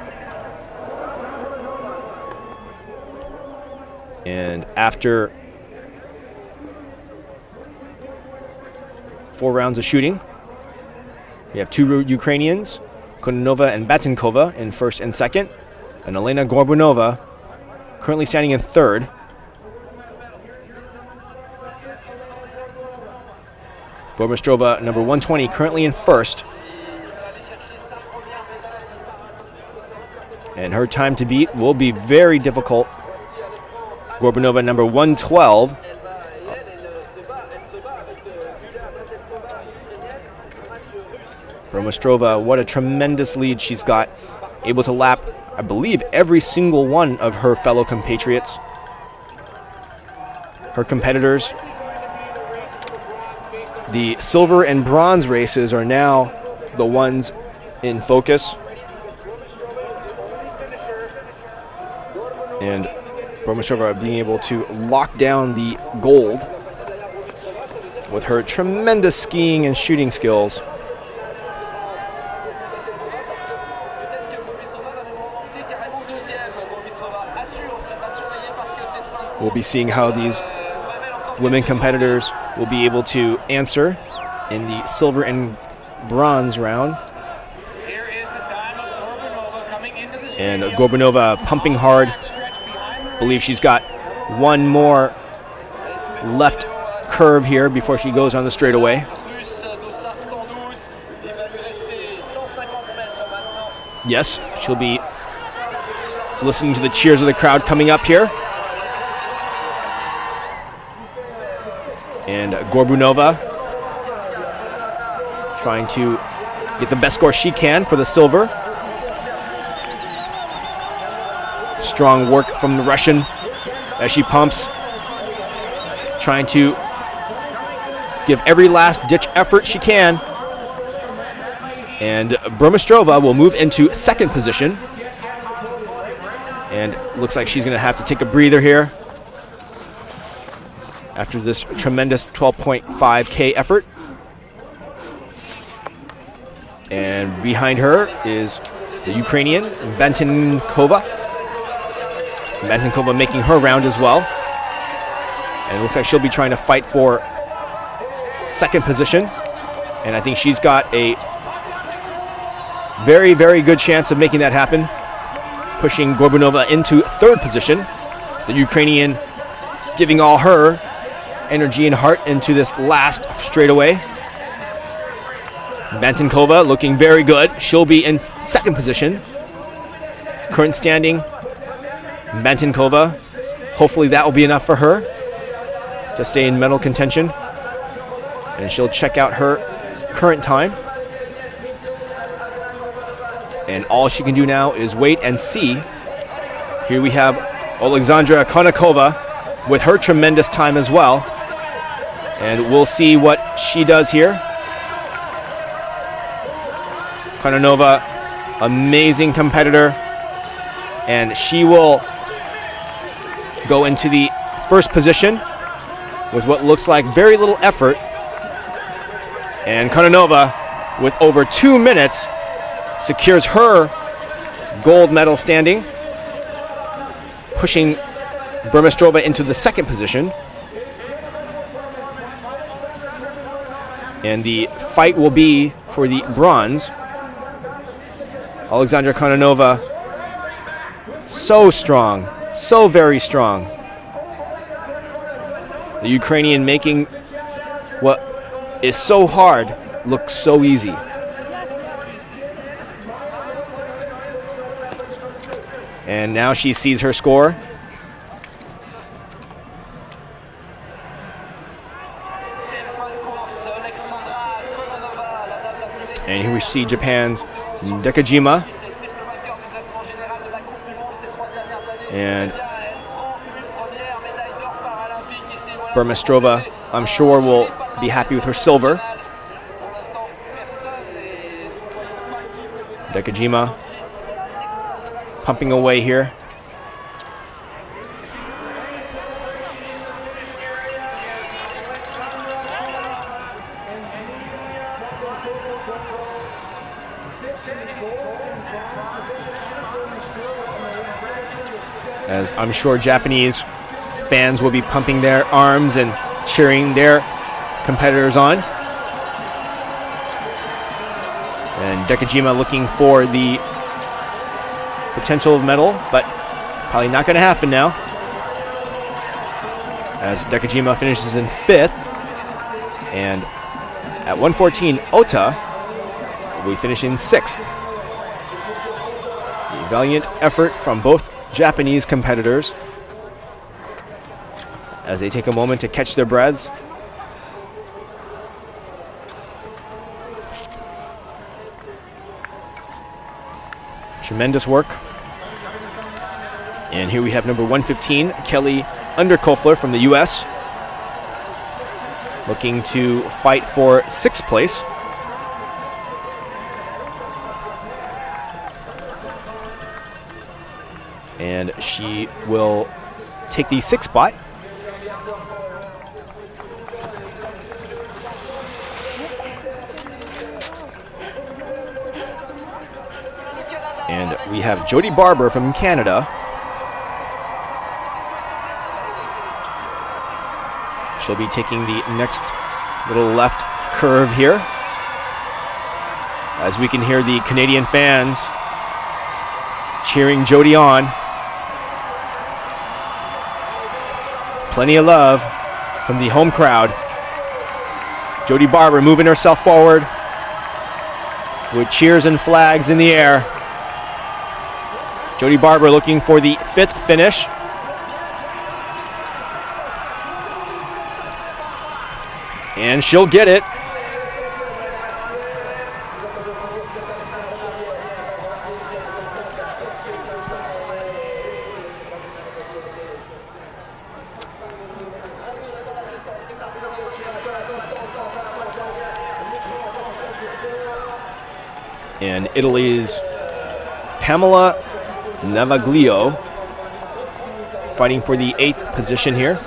And after 4 rounds of shooting, we have 2 Ukrainians, Kononova and Batinkova in first and second, and Elena Gorbunova currently standing in third. Bernestrova, number 120, currently in first. And her time to beat will be very difficult. Gorbunova, number 112. Bernestrova, what a tremendous lead she's got. Able to lap, I believe, every single one of her fellow compatriots. Her competitors. The silver and bronze races are now the ones in focus. And Bernestrova being able to lock down the gold with her tremendous skiing and shooting skills. We'll be seeing how these women competitors will be able to answer in the silver and bronze round. And Gorbunova pumping hard. Believe she's got one more left curve here before she goes on the straightaway. Yes, she'll be listening to the cheers of the crowd coming up here. And Gorbunova trying to get the best score she can for the silver. Strong work from the Russian as she pumps, trying to give every last ditch effort she can. And Bernestrova will move into second position. And looks like she's going to have to take a breather here after this tremendous 12.5K effort. And behind her is the Ukrainian, Batinkova. Mantenkova making her round as well. And it looks like she'll be trying to fight for second position. And I think she's got a very, very good chance of making that happen, pushing Gorbunova into third position. The Ukrainian giving all her energy and heart into this last straightaway. Mantenkova looking very good. She'll be in second position. Current standing, Mantenkova. Hopefully that will be enough for her to stay in medal contention. And she'll check out her current time. And all she can do now is wait and see. Here we have Alexandra Konakova with her tremendous time as well. And we'll see what she does here. Kononova, amazing competitor. And she will go into the first position with what looks like very little effort. And Kononova, with over 2 minutes, secures her gold medal standing, pushing Burmistrova into the second position. And the fight will be for the bronze. Alexandra Kononova, so strong, so very strong. The Ukrainian making what is so hard look so easy. And now she sees her score. And here we see Japan's Dekajima. And Burmistrova, I'm sure, will be happy with her silver. Dekajima pumping away here. As I'm sure Japanese fans will be pumping their arms and cheering their competitors on. And Dekajima looking for the potential medal, but probably not going to happen now. As Dekajima finishes in 5th. And at 1:14, Ota will be finishing 6th. A valiant effort from both Japanese competitors as they take a moment to catch their breaths. Tremendous work. And here we have number 115, Kelly Underkofler from the US, looking to fight for 6th place. And she will take the 6th spot. And we have Jody Barber from Canada. She'll be taking the next little left curve here, as we can hear the Canadian fans cheering Jody on. Plenty of love from the home crowd. Jody Barber moving herself forward with cheers and flags in the air. Jody Barber looking for the 5th finish. And she'll get it. And Italy's Pamela Navaglio fighting for the 8th position here.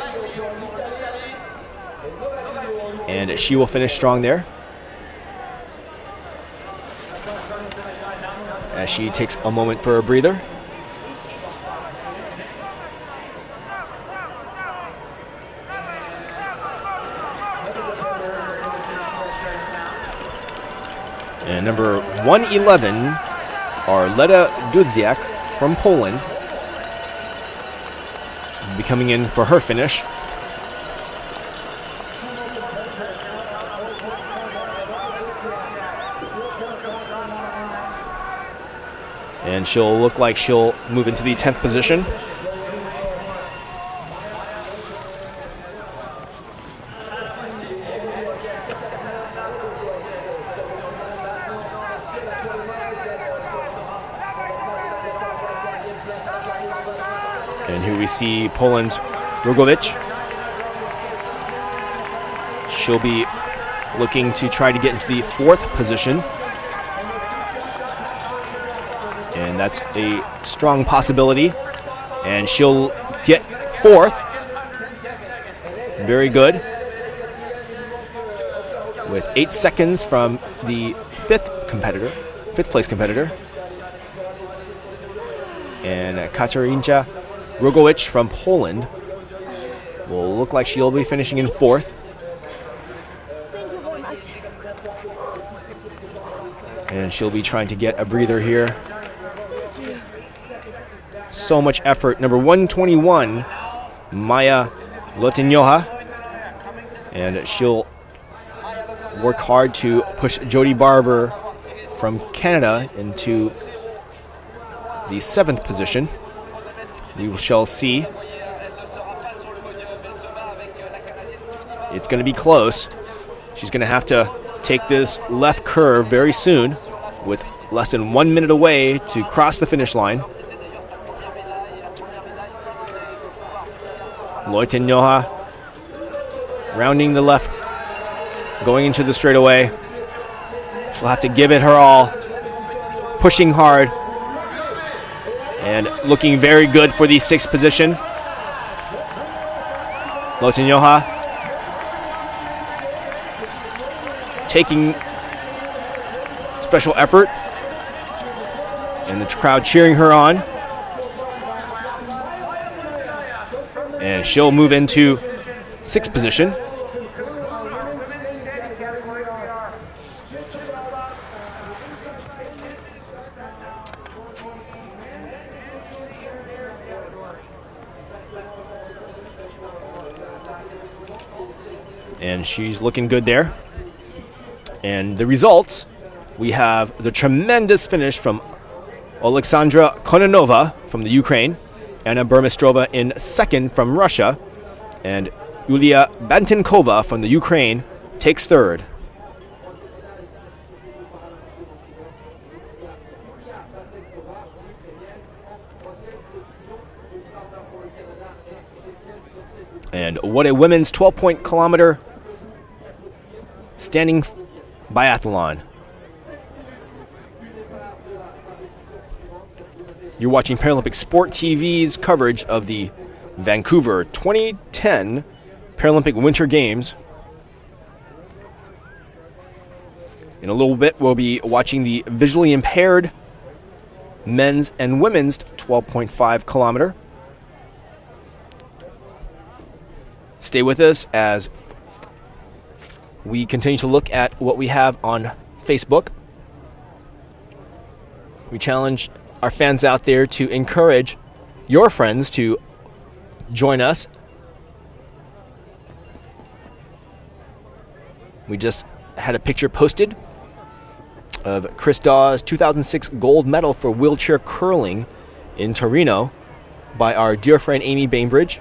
And she will finish strong there, as she takes a moment for a breather. number 111, Arleta Dudziak from Poland, will be coming in for her finish. And she'll look like she'll move into the 10th position. And here we see Poland's Rogovic. She'll be looking to try to get into the 4th position. And that's a strong possibility. And she'll get 4th. Very good. With 8 seconds from the 5th place competitor. And Katarzyna Rogovic from Poland will look like she'll be finishing in 4th. Thank you very much. And she'll be trying to get a breather here. So much effort. Number 121, Maya Lotinyoha. And she'll work hard to push Jody Barber from Canada into the 7th position. We shall see. It's going to be close. She's going to have to take this left curve very soon with less than 1 minute away to cross the finish line. Loitinyoha rounding the left, going into the straightaway. She'll have to give it her all, pushing hard. And looking very good for the 6th position. Lotinyoha taking special effort. And the crowd cheering her on. And she'll move into 6th position. And she's looking good there. And the results, we have the tremendous finish from Alexandra Kononova from the Ukraine, Anna Burmistrova in 2nd from Russia, and Yulia Bantenkova from the Ukraine takes 3rd. And what a women's 12-point kilometer standing biathlon. You're watching Paralympic Sport TV's coverage of the Vancouver 2010 Paralympic Winter Games. In a little bit, we'll be watching the visually impaired men's and women's 12.5 kilometer. Stay with us as we continue to look at what we have on Facebook. We challenge our fans out there to encourage your friends to join us. We just had a picture posted of Chris Dawes' 2006 gold medal for wheelchair curling in Torino by our dear friend Amy Bainbridge.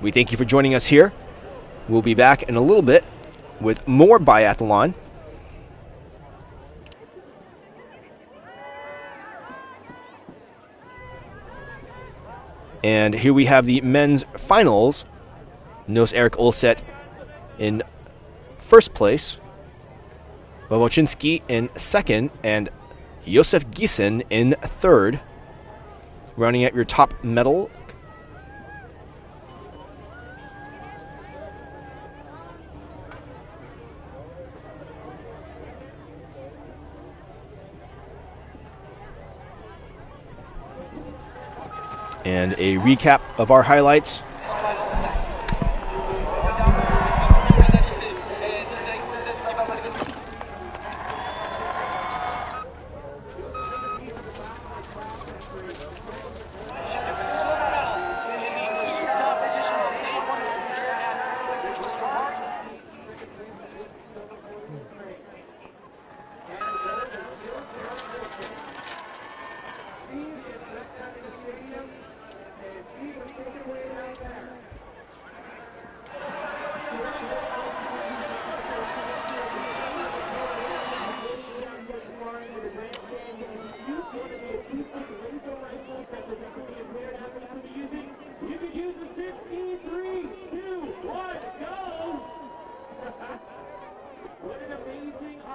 We thank you for joining us here. We'll be back in a little bit with more biathlon. And here we have the men's finals. Nils Erik Olset in 1st place, Wawochinski in 2nd, and Josef Giesen in 3rd. Rounding out your top medal, and a recap of our highlights.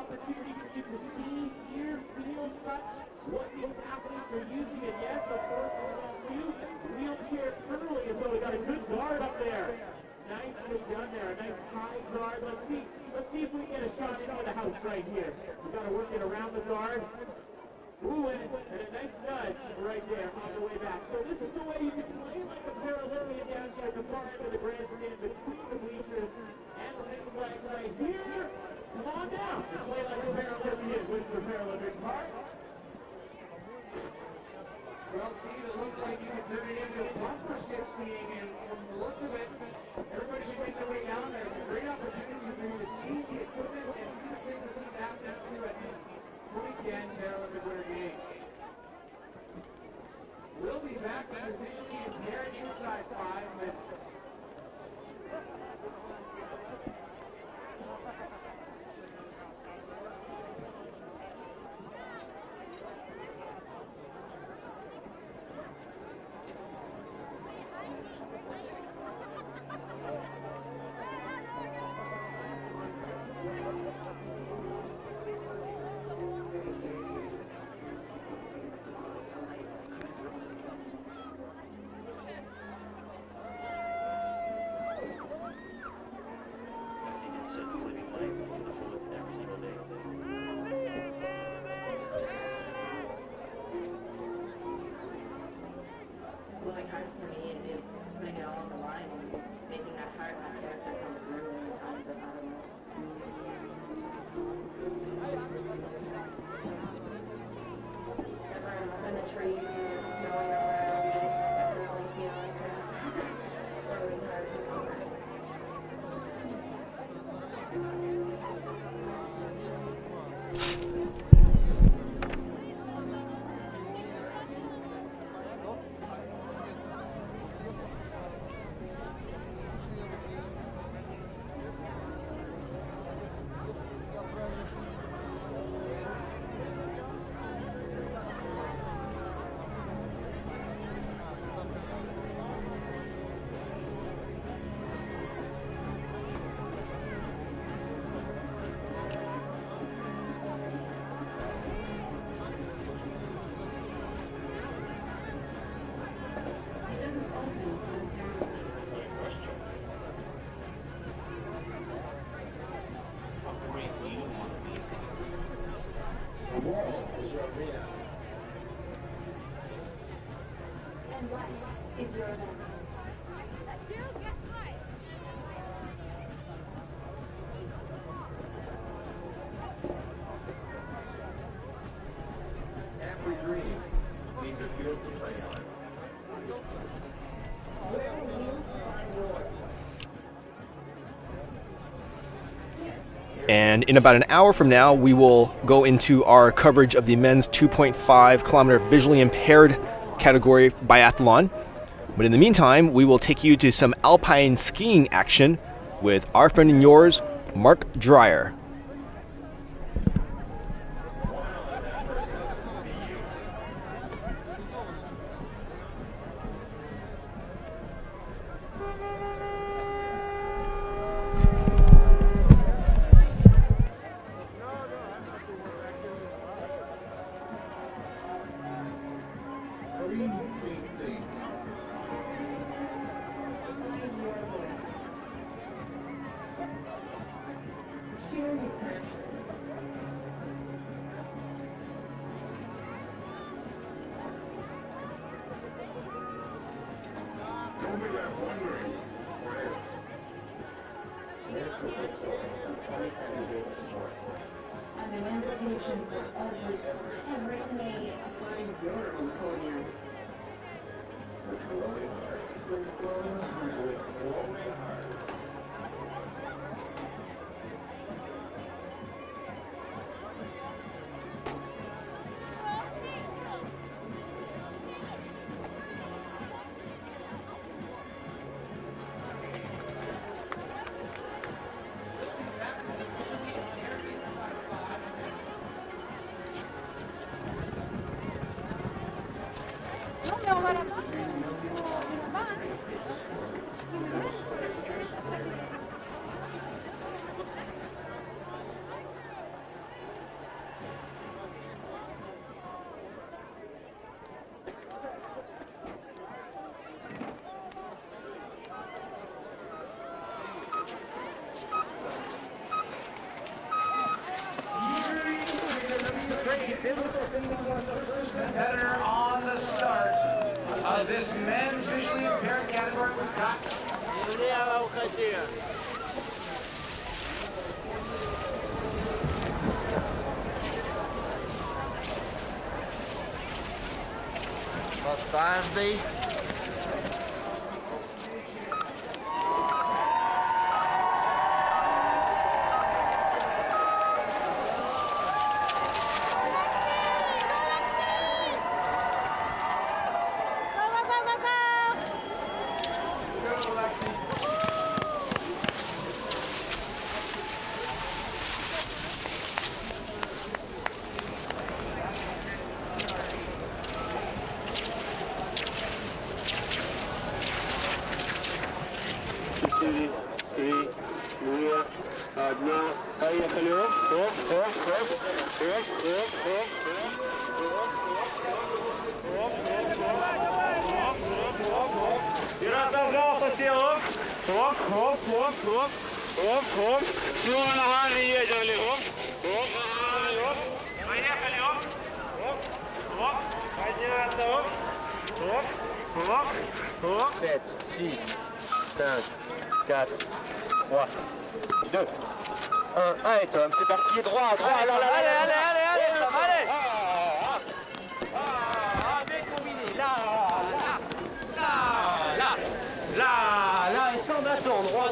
opportunity for you to see, hear, feel, touch what these athletes are using. And yes, of course, as well too, wheelchair friendly as well. We got a good guard up there. Nicely done there, a nice high guard. Let's see if we can get a shot into the house right here. We got to work it around the guard. Ooh, and a nice nudge right there on the way back. So this is the way you can play like a Paralympian down here at the far end of the grandstand between the bleachers and the big flags right here. Come on down and play like a Paralympian with the Paralympic Park. Well, Steve, it looked like you could turn it into a bumper 16, and from the looks of it, everybody should make their way down there. It's a great opportunity for you to see the equipment and do the things that these athletes do at these 2010 Paralympic Winter Games. We'll be back with your visually impaired inside 5 minutes. Moving hearts for me is putting it all on the line and making that heart and that character come through in the times of uttermost. Ever I'm up in the trees and it's snowing around me, I really feel like that. Working hard to come back. And what is your event? Every dream needs a field to play on. And in about an hour from now, we will go into our coverage of the men's 2.5 kilometer visually impaired category biathlon. But in the meantime, we will take you to some alpine skiing action with our friend and yours, Mark Dreyer. And an invitation for every Canadian to find your own podium. With glowing hearts. Non, mais on va là-bas. On va là-bas, hein. this men's visually impaired category, we've got Thursday. Allez Tom, c'est parti, droit, allez, Tom, allez. Bien combiné, là, et sans bâton, droit,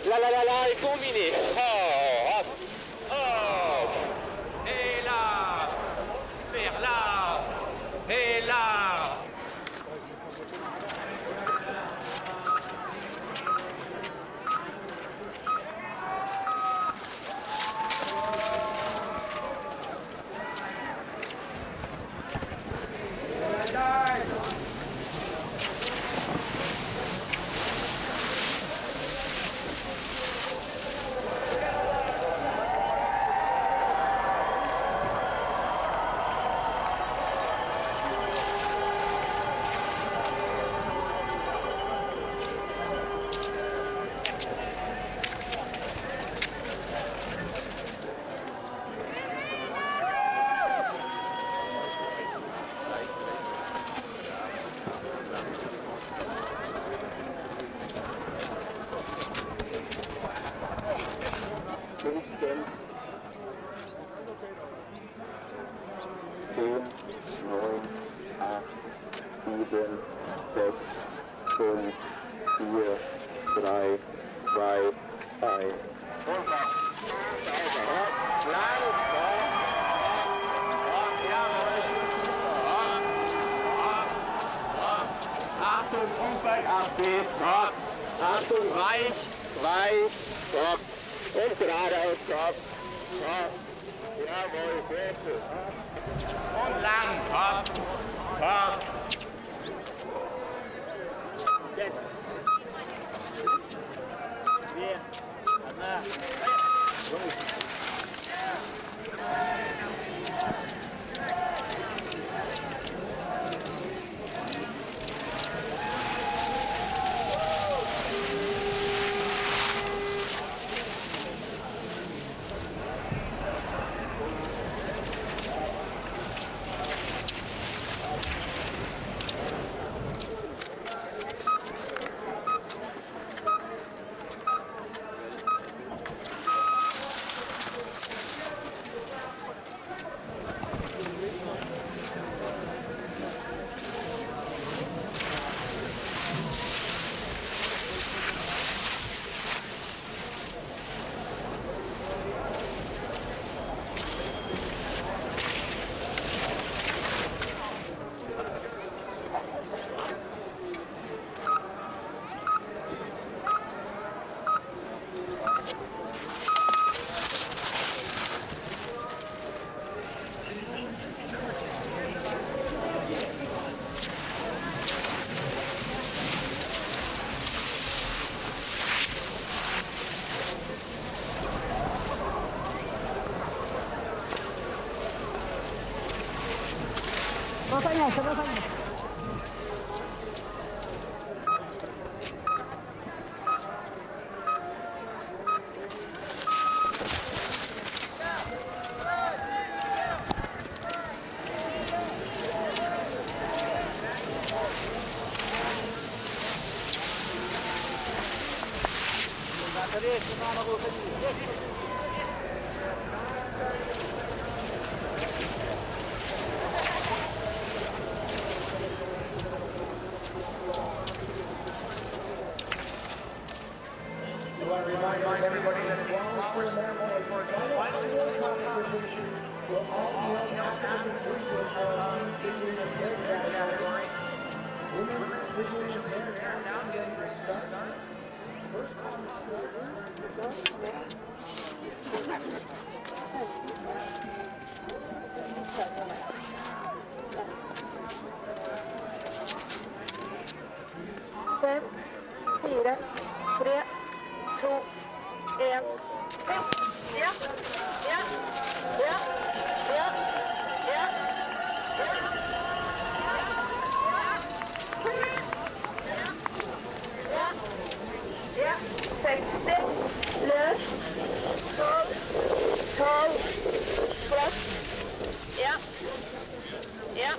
là, et combiné. Et là, super, là, et là. Achtung, frei, stopp. Und geradeaus, stopp. Jawohl, sehr schön. Und lang, stopp. Jetzt. Bien. want to remind everybody that 12 hours ceremony for the final competition will all be held after the conclusion of visually impaired category. Women's visually impaired are now getting to start. First one to start. Fem, fire, tre, to, en. Ja. Ja. Ja. Ja. Ja. Ja. 60, løs, 12, flott. Ja. Ja.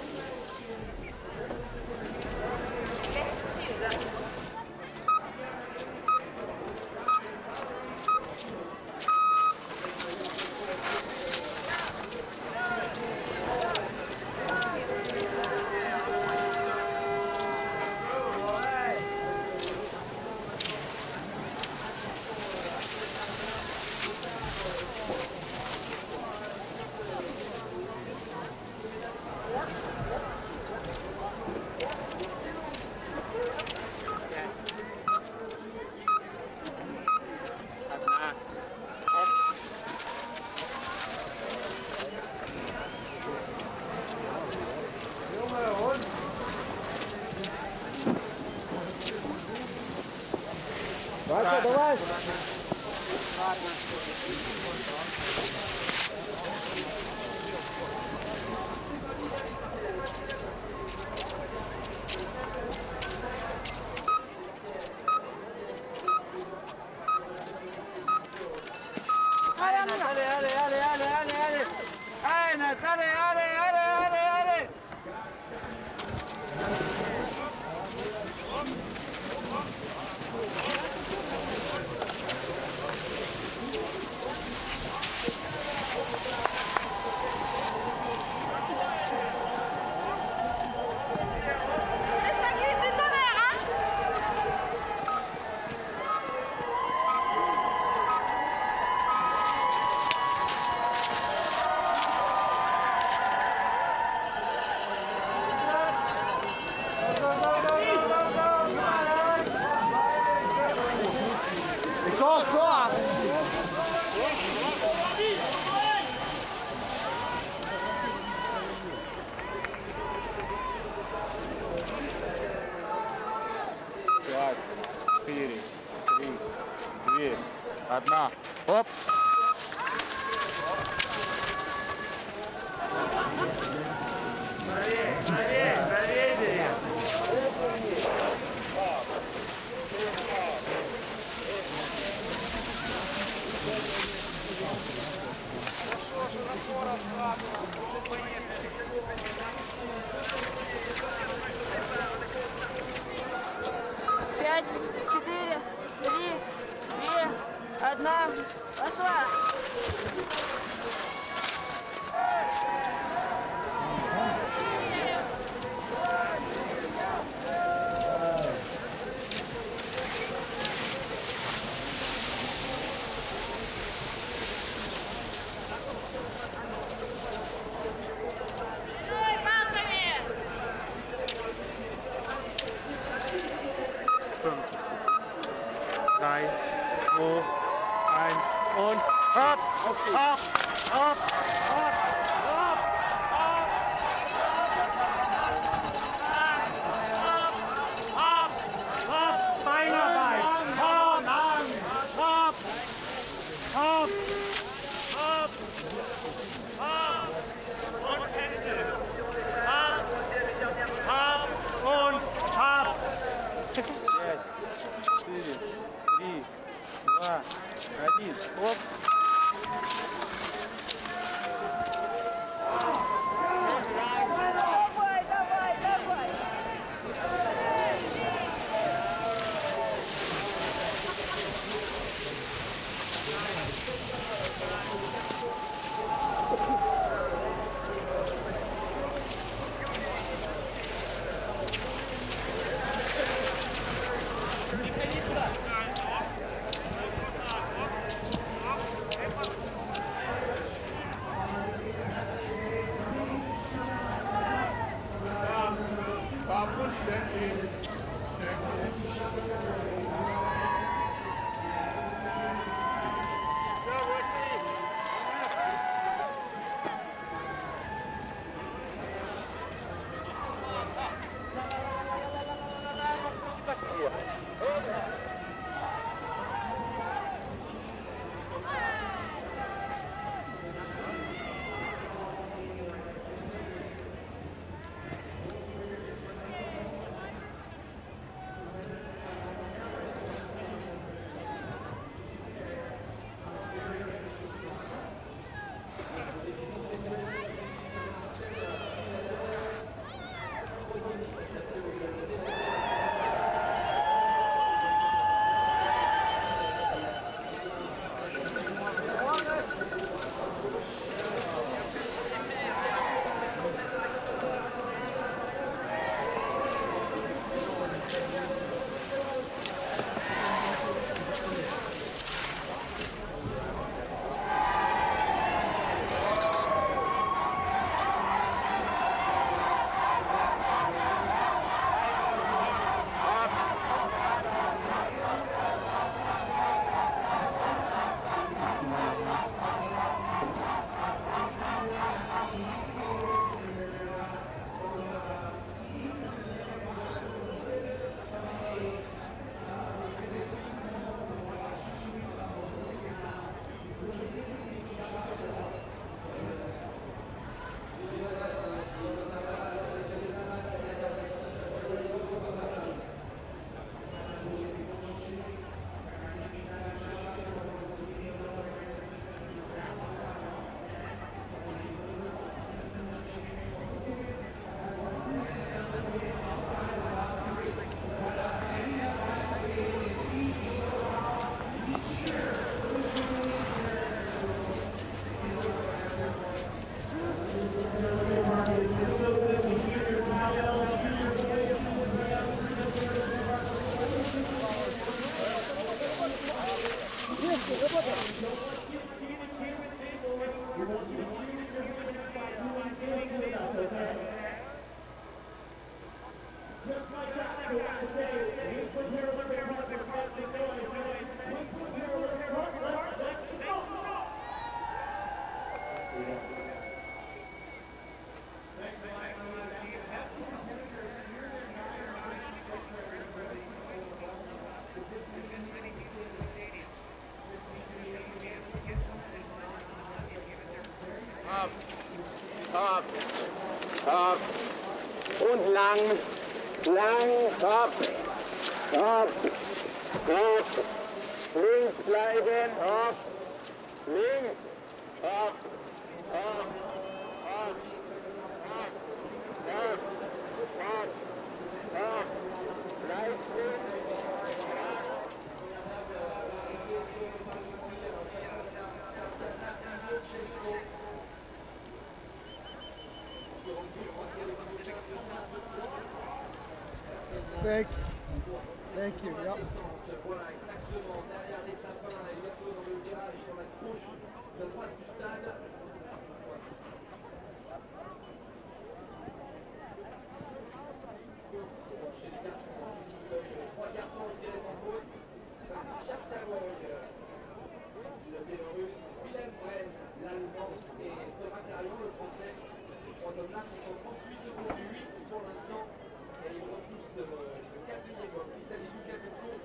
Давай. Одна. Оп. Пять, четыре, три, две, одна. Пошла. Drei, zwei, eins und hopp, hopp, hopp, hopp, hopp, hopp, hopp, Beinarbeit, hopp, hopp, hopp, hopp, hopp und Hände, hopp, hopp und hopp. 4, 3, 2, 1, оп. Давай, давай, давай. Hopp, hopp. Und lang, hopp, hopp, hopp. Links bleiben, hopp, links, hopp, hopp, hopp, hopp, hopp, hopp, hopp. Bleib links. Thank you. Yep. Voilà, exactement. Derrière les sapins, et bientôt dans le virage sur la gauche de droite du stade. Chez les garçons, trois garçons qui tirent en faute. Chaque Savoie, le Bélarus, Willem Brenn, l'Allemand et Thomas Carion, le Français. Ces trois hommes-là qui sont 38 secondes du 8 pour l'instant. Et ils ont tous le quatrième homme qui s'habille du 4 tours.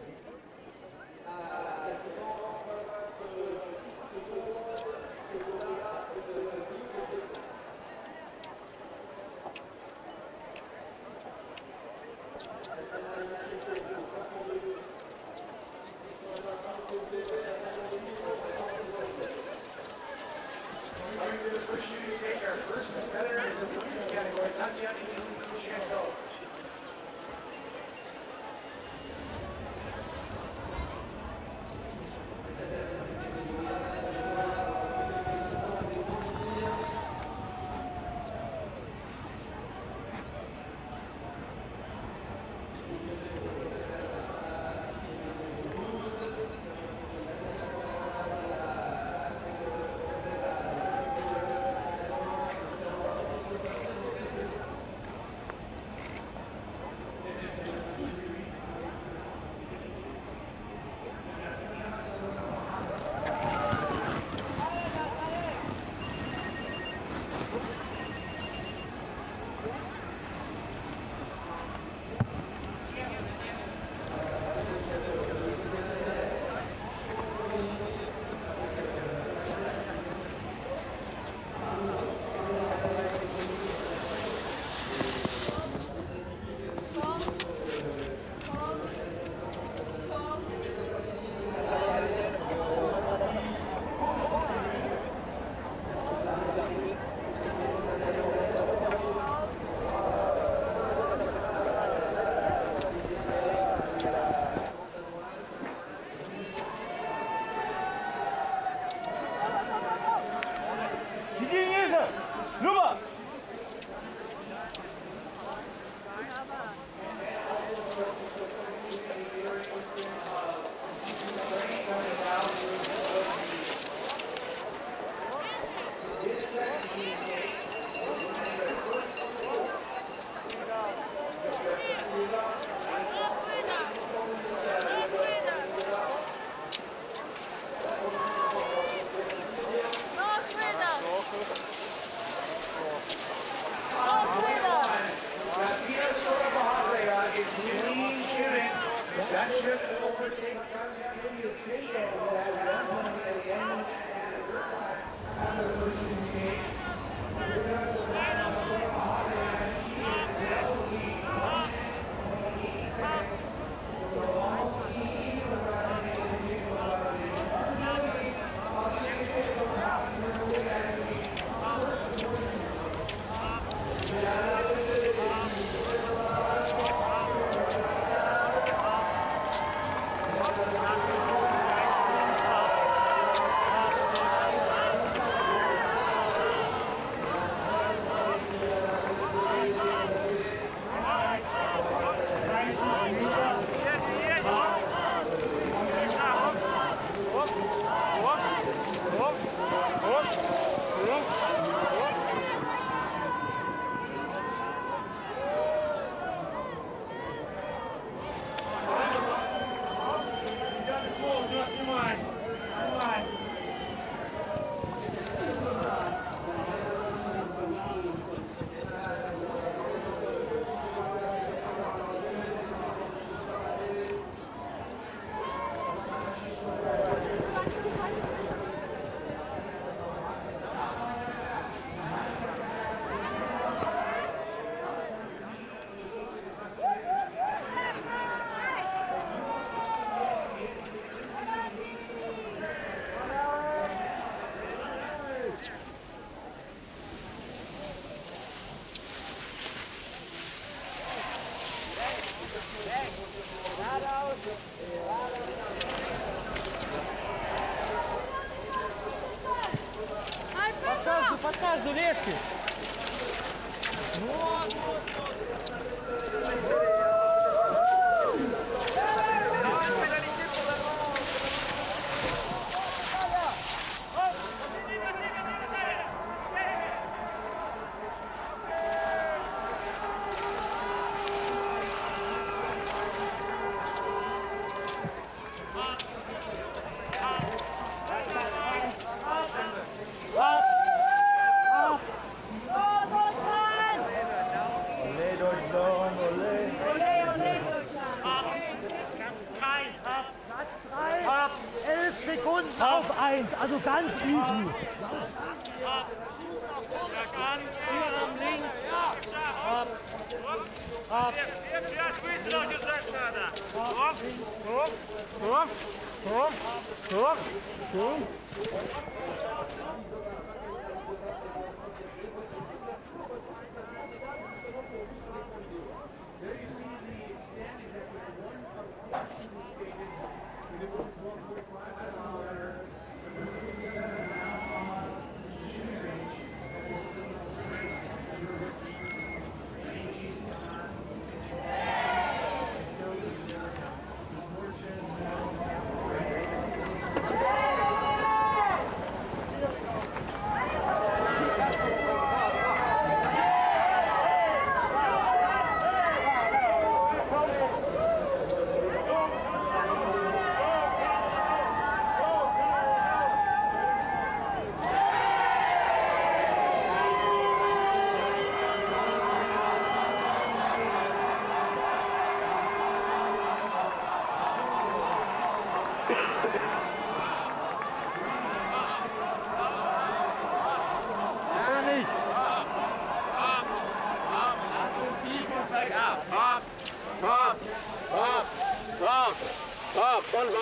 Gazu, leci! Ab 11 Sekunden auf 1, also ganz easy. An, Überarm links. Ab. Ab. Ja, Schweizer gesagt hat.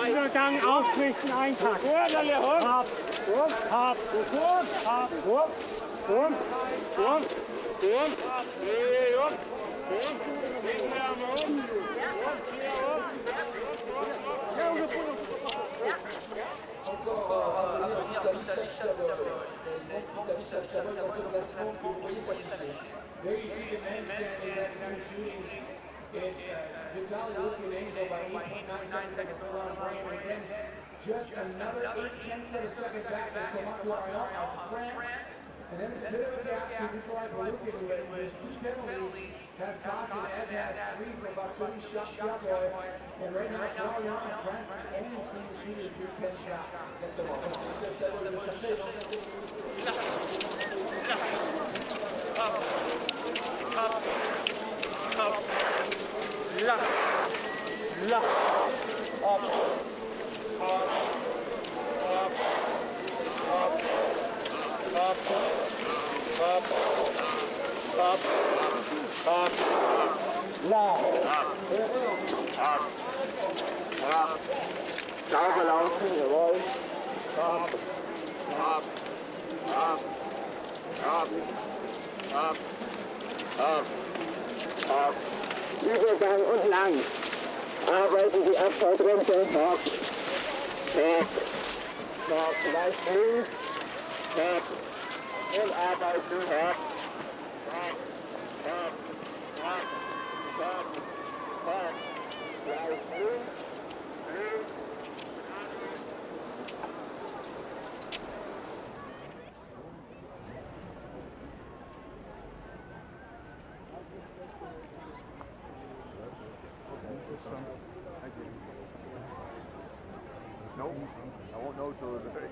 Übergang aufrichten, einpacken. Ab. Ab. There you see the men standing there kind of shooting. It's Vitaly looking at Angel by 8.9 seconds for Ron Brand. And again, just another 0.8 of a second back as Clément out of France. And then it's a bit of a gap to Nikolai Balukin, who has 2 penalties, has cost him, as has 3 for Vasily Shapchenko. And right now, Florian and France only clean shooter through 10 shots at the moment. Sauber laufen, jawohl. Übergang und lang. Arbeiten die Abfahrt runter. Hopp. Hopp. Hopp. Leicht links. Hopp. Und arbeiten. Hopp. Hopp. Hopp. Hopp. Hopp. Hopp. Leicht links. Links. No, I won't know till the very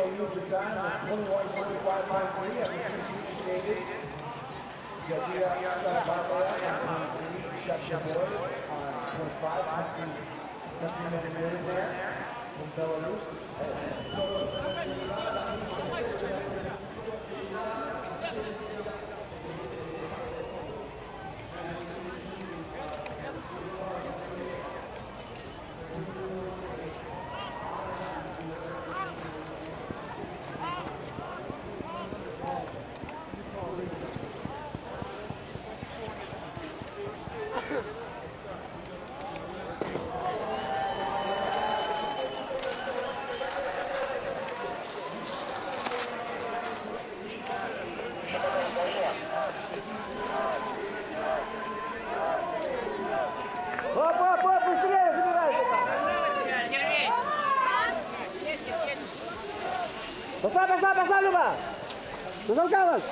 additional use of time of 21:45.3 as the two shooting stages. You got Barbara and Shasha Boy on 25, countryman minute there from Belarus. Быстрее забирайте! Пошла, Люба! Затолкалась!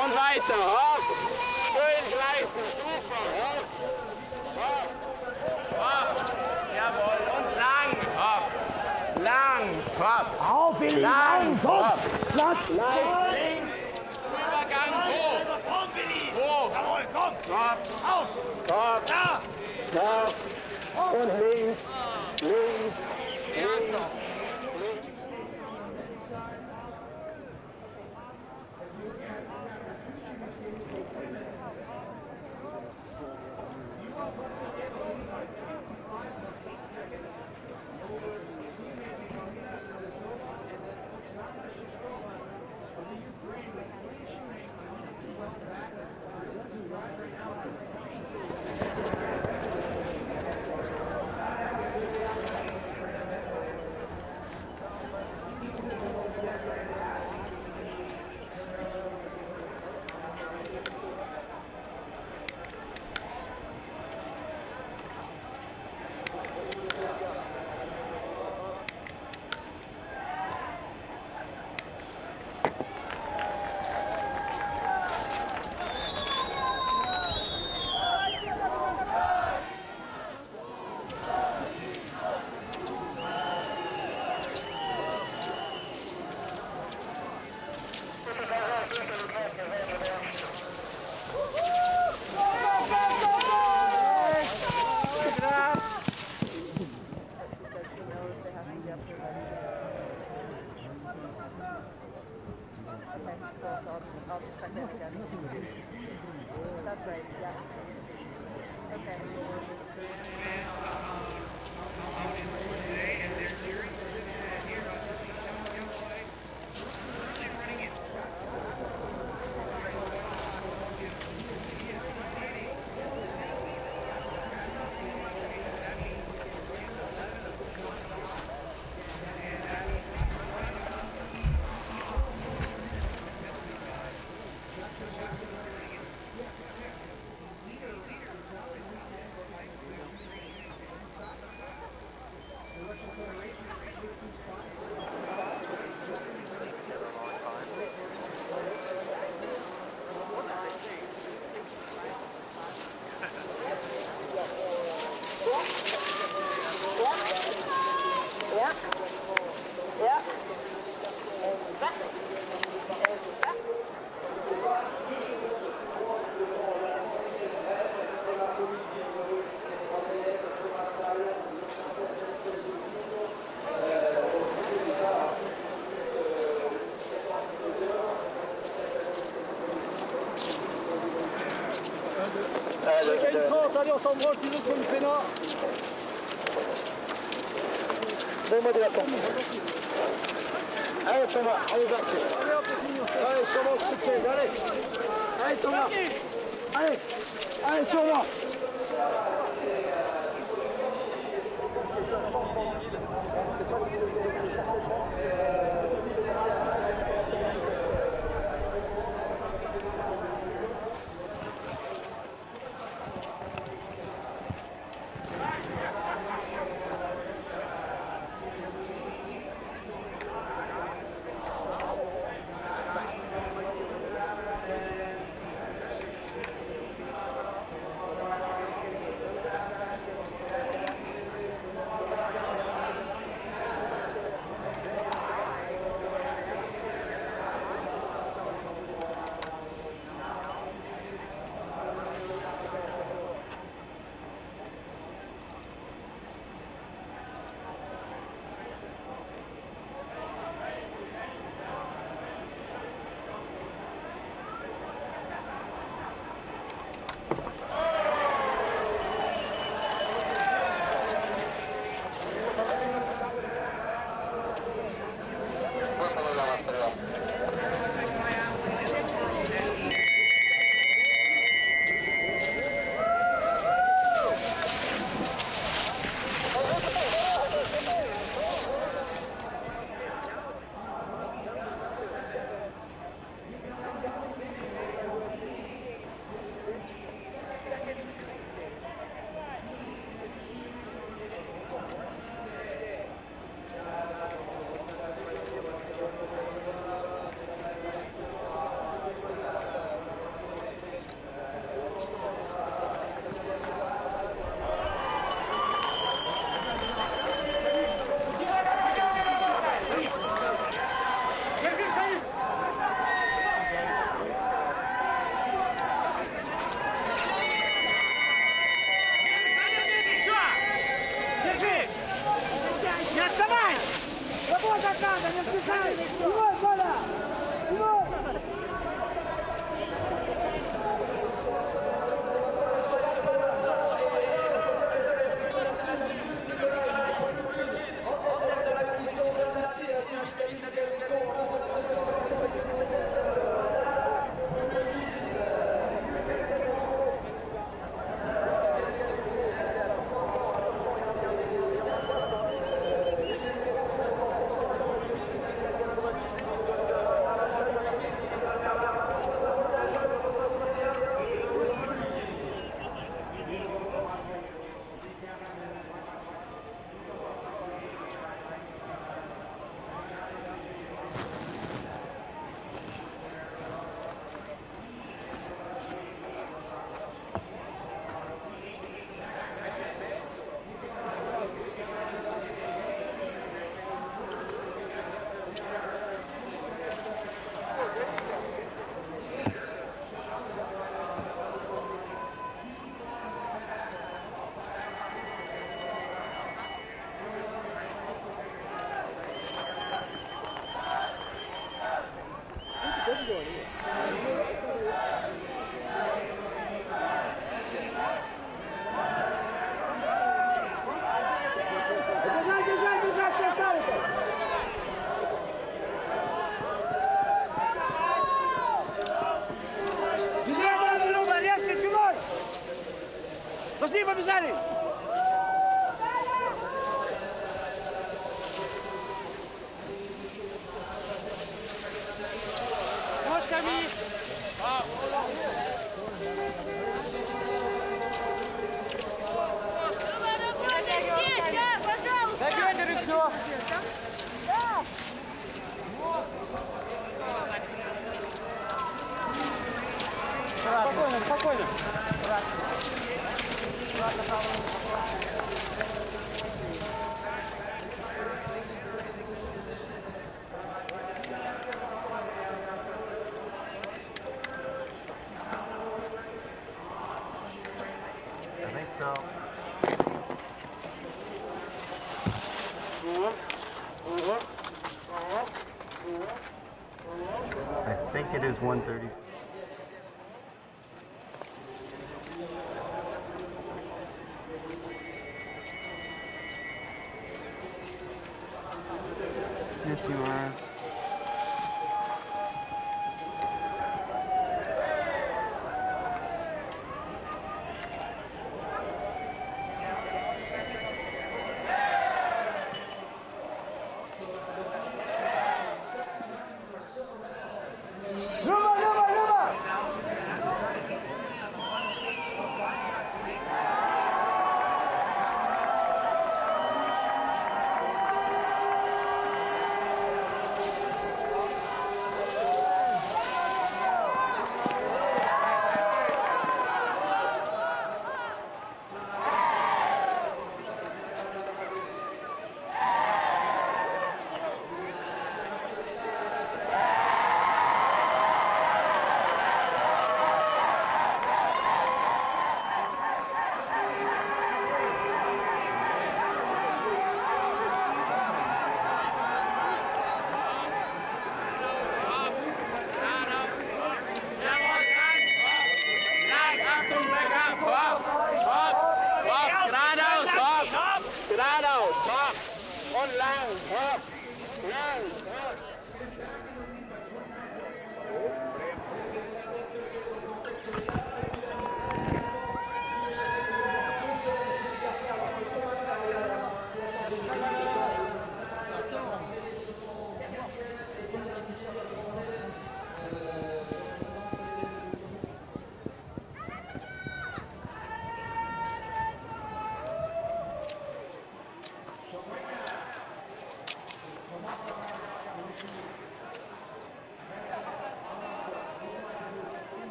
Und weiter, hopp. Schön gleichen, super, hopp. Hopp. Hopp. Jawohl, und lang, hopp. Lang, hopp. Auf, Billy, lang, komm. Hopp. Platz. Links. Übergang, hoch. Hoch. Jawohl, komm. Hopp. Auf. Hopp. Da. Hopp. Und links. Links. Links. great. Yeah. Okay. Chacun une 30, allez on s'embranle sinon sur une pénal. Donne-moi de la porte. Allez Thomas, allez Jacques. Allez sur moi, s'il te plaît, allez. Allez Thomas. Allez, allez sur moi. Пошли, побежали! Ножками! Дай ветер и все! Спокойно, спокойно! I think so. I think it is 130. Yes, you are.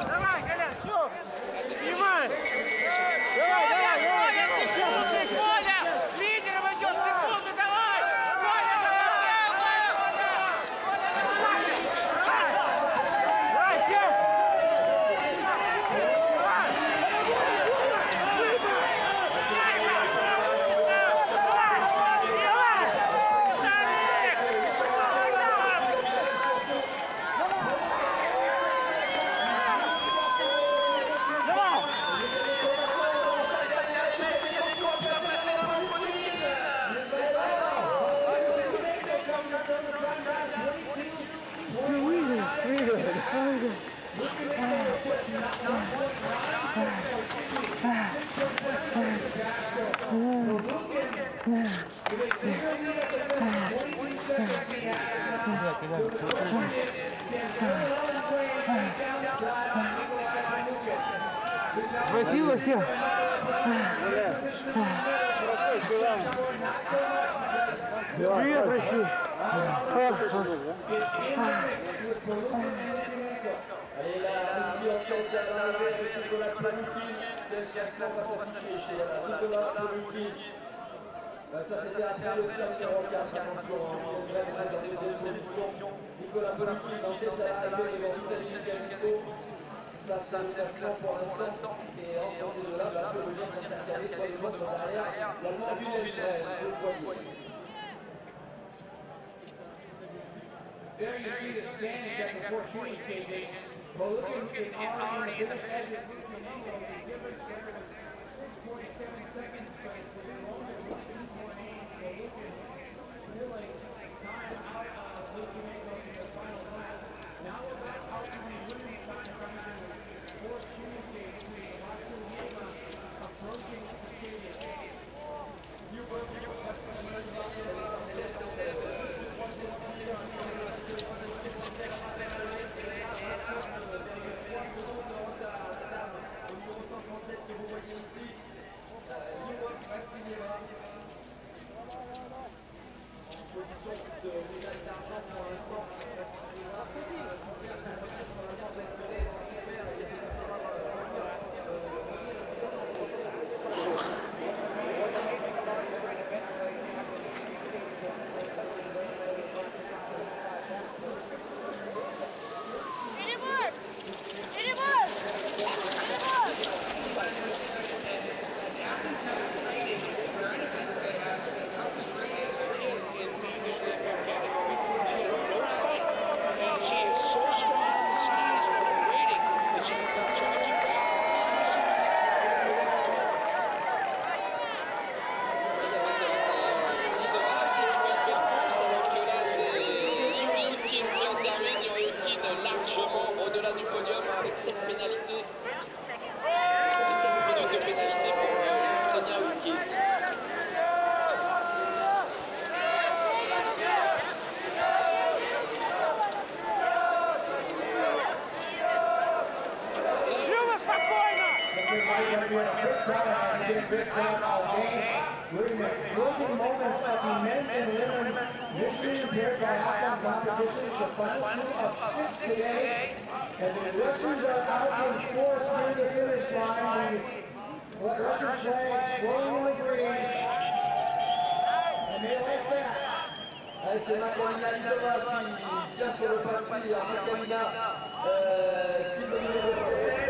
Давай, Коля, все! Снимай! Давай, давай, давай! Коля! Лидером идешь, секунду, давай! Коля, давай! seconds he has now. So the question is, can Bill O'Brien take down the top on Nikolai Palukin? Vas-y, vas-y. Привет, Россия. Allez, la mission tente d'arriver avec Nicolas Palukin. Quel classement va s'afficher chez Nicolas Palukin. Ça, c'était après le champion 44 en grève dans la deuxième position. Nicolas Palukin en tête à l'arrivée devant Vitaly Galito. Ça, c'est un classement pour l'instant. Et entre ces deux-là, on peut venir s'intercaler soit devant, soit derrière. L'Allemand Villeneuve, le poignet. There you see the standings at the four shooting stations. Palukin is already in the finish edge. The difference there is 6.7 seconds, but within only 1.8, Palukin really time out of Lithuania in the final lap. Now with that outgoing winning time coming in the fourth shooting station, we watch Yeva approaching the stadium. During the closing moments of the men's and women's Michigan impaired biathlon competition, the final two of 6 today, and the Russians are out in force near the finish line. The Russian flags flowing in the breeze, and they like that. Allez, c'est Makalina Lizova qui vient sur le parti. Makalina, cible numéro 7.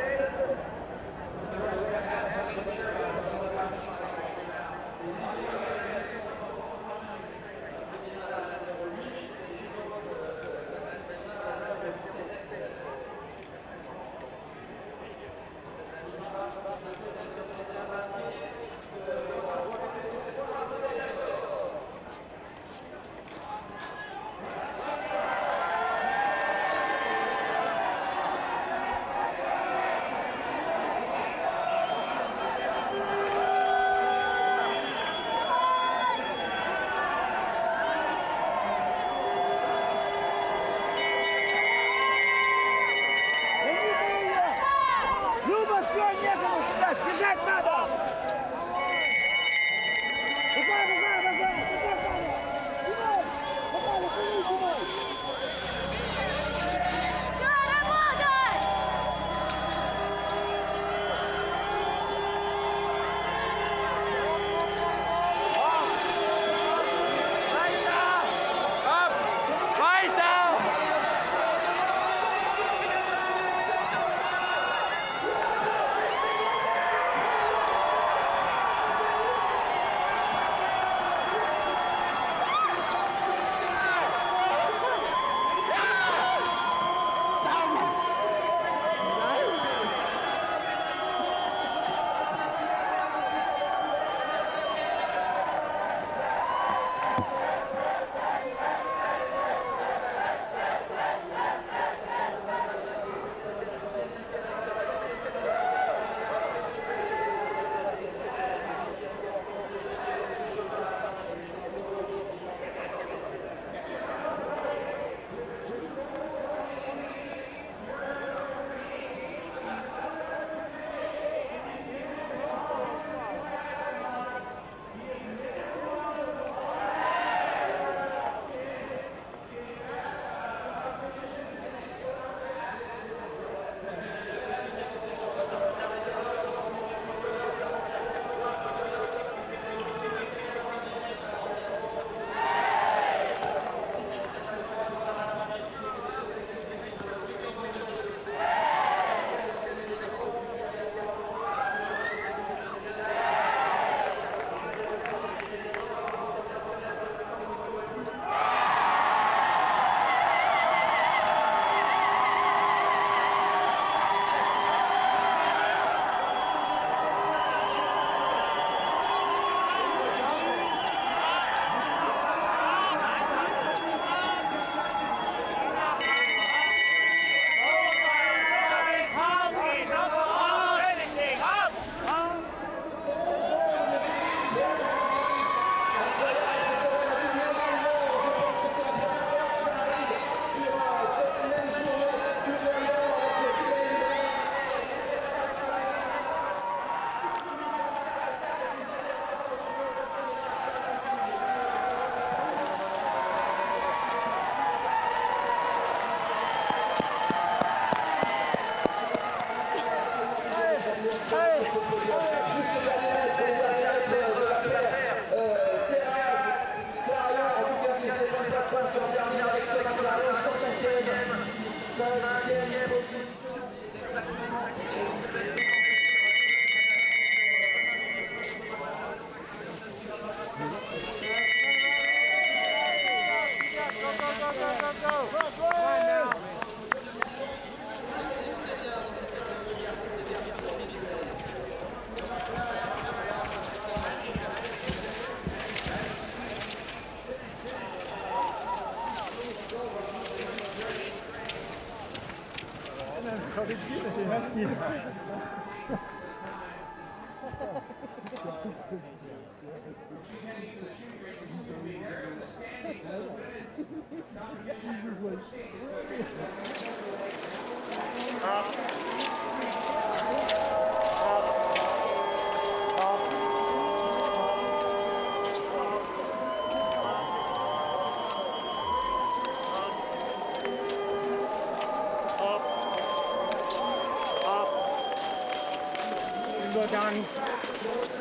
Übergang,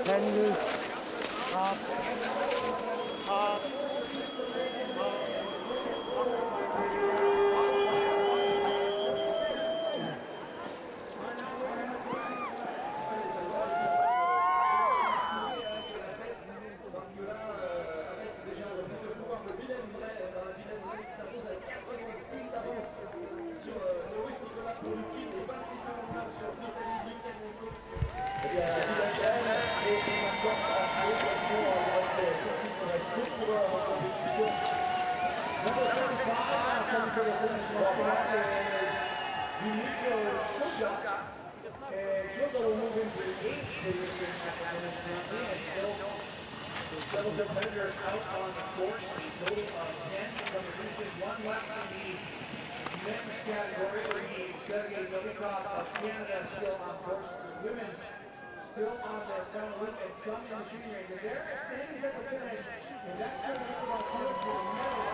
Pendel, ab, ab. Several competitors out on the course, a total of 10 from the regions, one left in the men's category, bringing Sergei Novikov of Canada still on course. The women still on their final loop, and some in the shooting range. And they're standing at the finish, and that's going to make about two for the medal.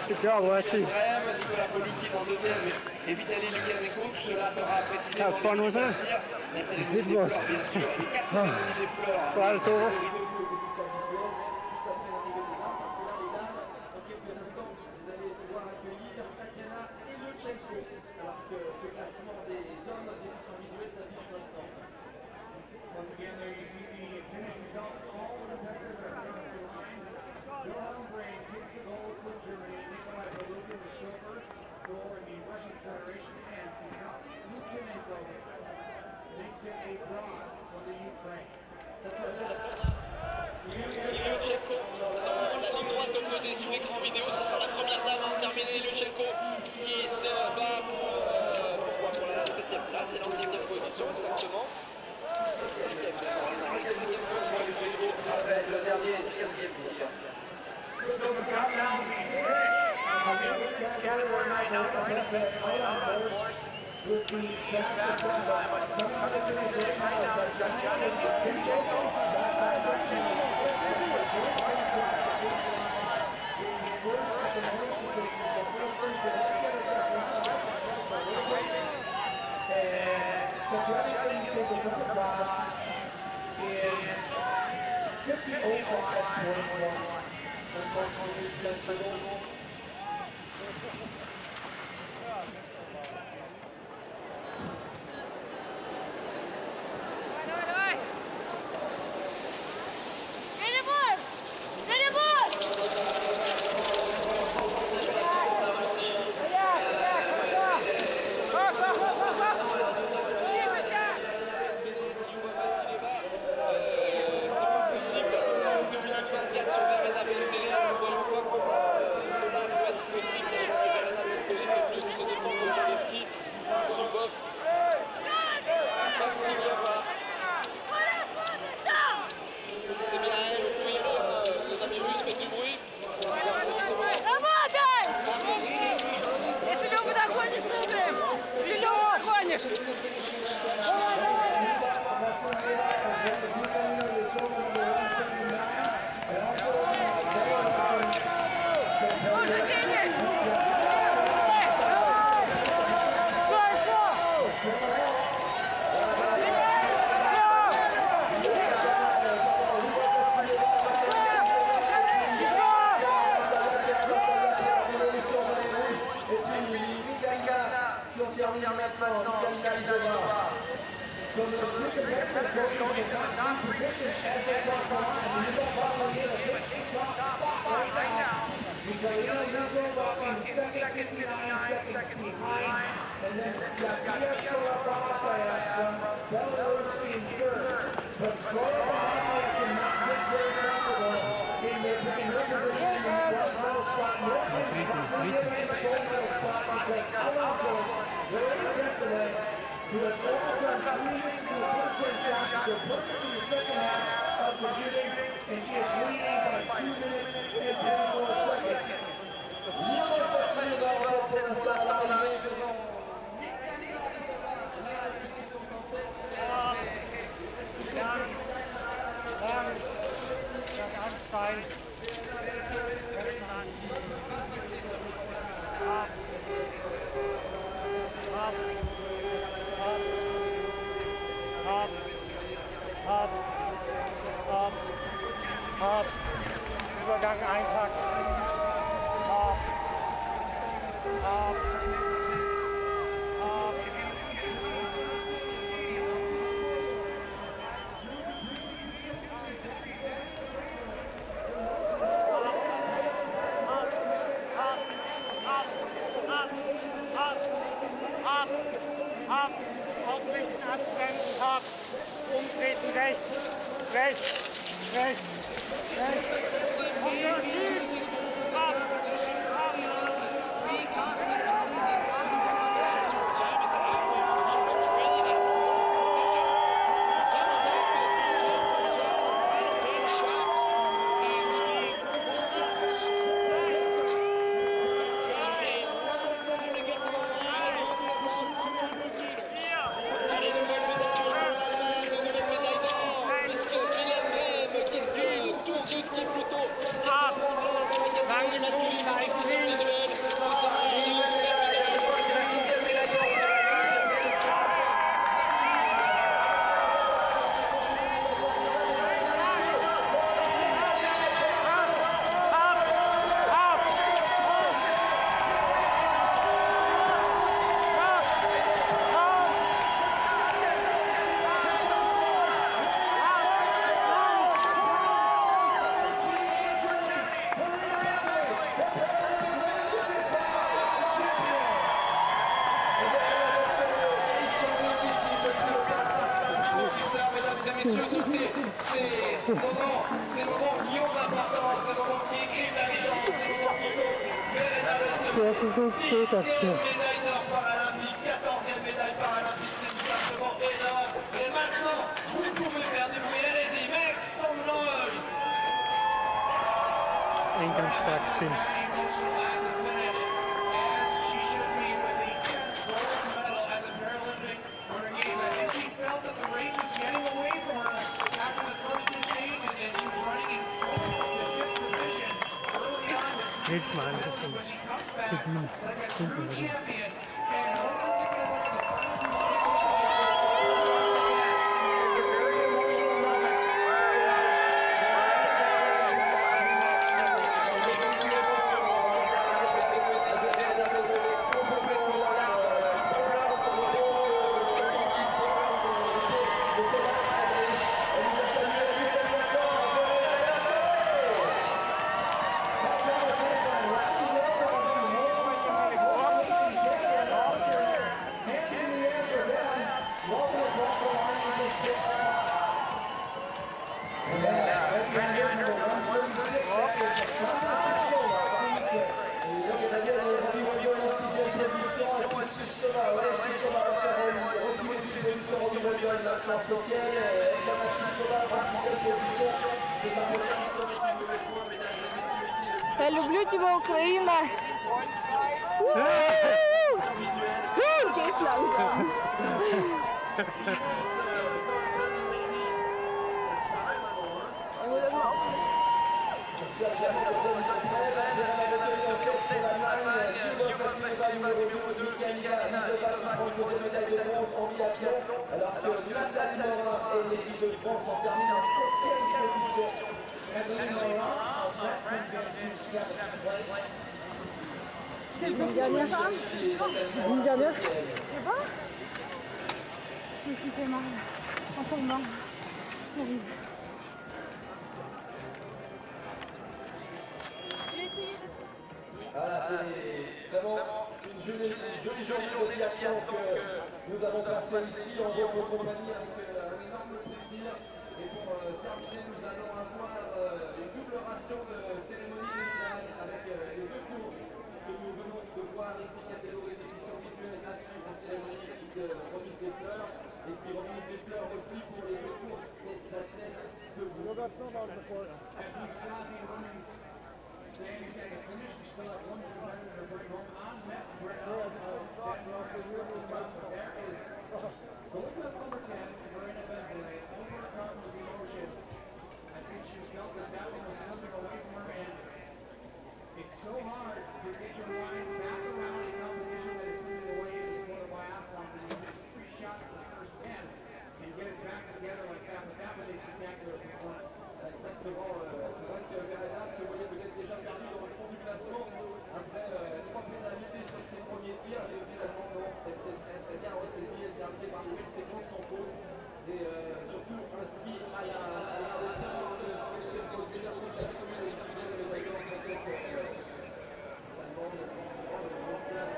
Super, voici. Nicolas Polukin en deuxième et Vitaly Lukanenko. Cela sera précisé. That's fun, wasn't it? It was. Well, it's over. Once again, there you see the finish results. All the competitors are on the line. Johan Brain takes the gold for Germany. Nikolai Polukin the silver for the Russian Federation, and Vitaly Lukanenko makes it a bronze for the Ukraine. Luchenko, la ligne droite opposée sous l'écran vidéo, ce sera la première dame à en terminer. Luchenko qui se bat pour la 7e place et la 7e position exactement. Le dernier tir qui est tir. termine maintenant, Michael Naliova. So the switch of members going to the top position as they cross the line. And you don't want to get a big top spot right now. Because Naliova in second, 59 seconds behind. And then Raphael from Belarus in third. But Raphael cannot get very comfortable in their position in the gold spot. Nobody possibly in the gold medal spot because Ellen goes very aggressively. To the overtime 3 misses the first one shot, to go perfect in the second half of the shooting, and she is leading by 2 minutes and 34 seconds. Numéro 6 pour l'instant dans l'arrivée. Hart, Übergang einpacken, hart, hart, hart. Hart, ausrichten, abbremsen, hart, umtreten, rechts, rechts, rechts. C'est le moment qui ont l'importance, c'est le moment qui écrit la légende, c'est le moment qui compte véritablement. 10e médaille d'or paralympique, 14e médaille paralympique, c'est tout simplement énorme. Et maintenant, vous pouvez faire du bruit, allez-y, make some noise. Jedes Mal das ist Я люблю тебя, Украина! Geht's langsam! Alors que Nathalie Morin et l'équipe de France ont terminé en 7e position. Nathalie Morin en 7th place. Une dernière. Une dernière. Je sais pas. Je me suis fait mal en tombant. Horrible. J'ai essayé de... Voilà, c'est vraiment une jolie journée de biathlon que nous avons passée ici en votre compagnie avec un énorme plaisir. Et pour terminer, nous allons avoir une double ration de cérémonie générale avec les deux courses que nous venons de voir ici, catégorie d'édition virtuelle, la suite en cérémonie de remise des fleurs. Et puis remise des fleurs aussi pour les deux courses des athlètes de vous. Standing at the finish, we still have one competitor to bring home on net. There is gold medal number 10, Marina Bentley, overcome with emotion. I think she felt that that one was slipping away from her, and it's so hard to get your mind back around a competition that is slipping away in the sport of biathlon. And you just 3 shots at the first 10 and get it back together like that, but that was a spectacular performance. Exactement, c'est vrai que Galena se voyait peut-être déjà perdu dans le fond du classement après 3 pénalités sur ses premiers tirs, et finalement non, elle s'est très bien ressaisie, elle est terminée par les 8 secondes sans faute, et surtout inscrit à la hauteur de ce que c'est considéré comme la première et deuxième médaille d'or de cette allemande, de grande classe.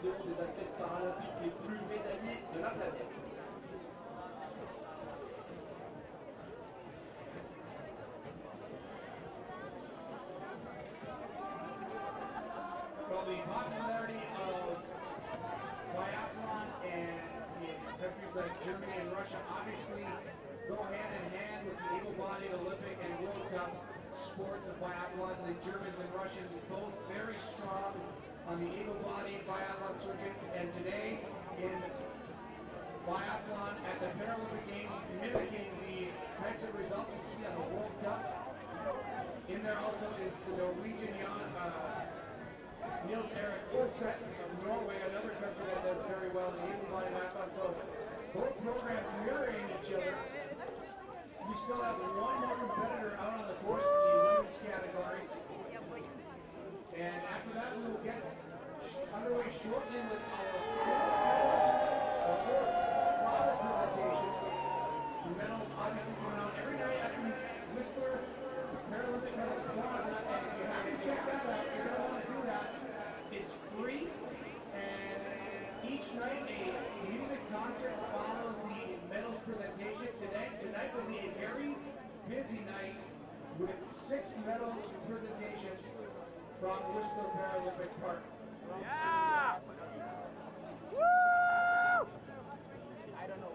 Des athlètes paralympiques les plus médaillés de la planète. Well, the popularity of biathlon and in countries like Germany and Russia obviously go hand in hand with the able-bodied Olympic and World Cup sports of biathlon. The Germans and Russians both very strong on the able-bodied biathlon circuit, and today in biathlon at the Paralympic Games, mimicking the types of results you see on the World Cup. In there also is the Norwegian young Niels Erik Olseth of Norway, another country that does very well in the able-bodied biathlon. So both programs mirroring each other. We still have one more competitor out on the course in the women's category. And after that, we will get underway shortly with our fourth flower presentation. The medals obviously coming out every night at the Whistler Paralympic Medals Plaza. And if you haven't checked that out, you're going to want to do that. It's free, and each night a music concert follows the medals presentation. Tonight will be a very busy night with 6 medals presentations from Whistler Paralympic Park. Yeah! Woo! I don't know.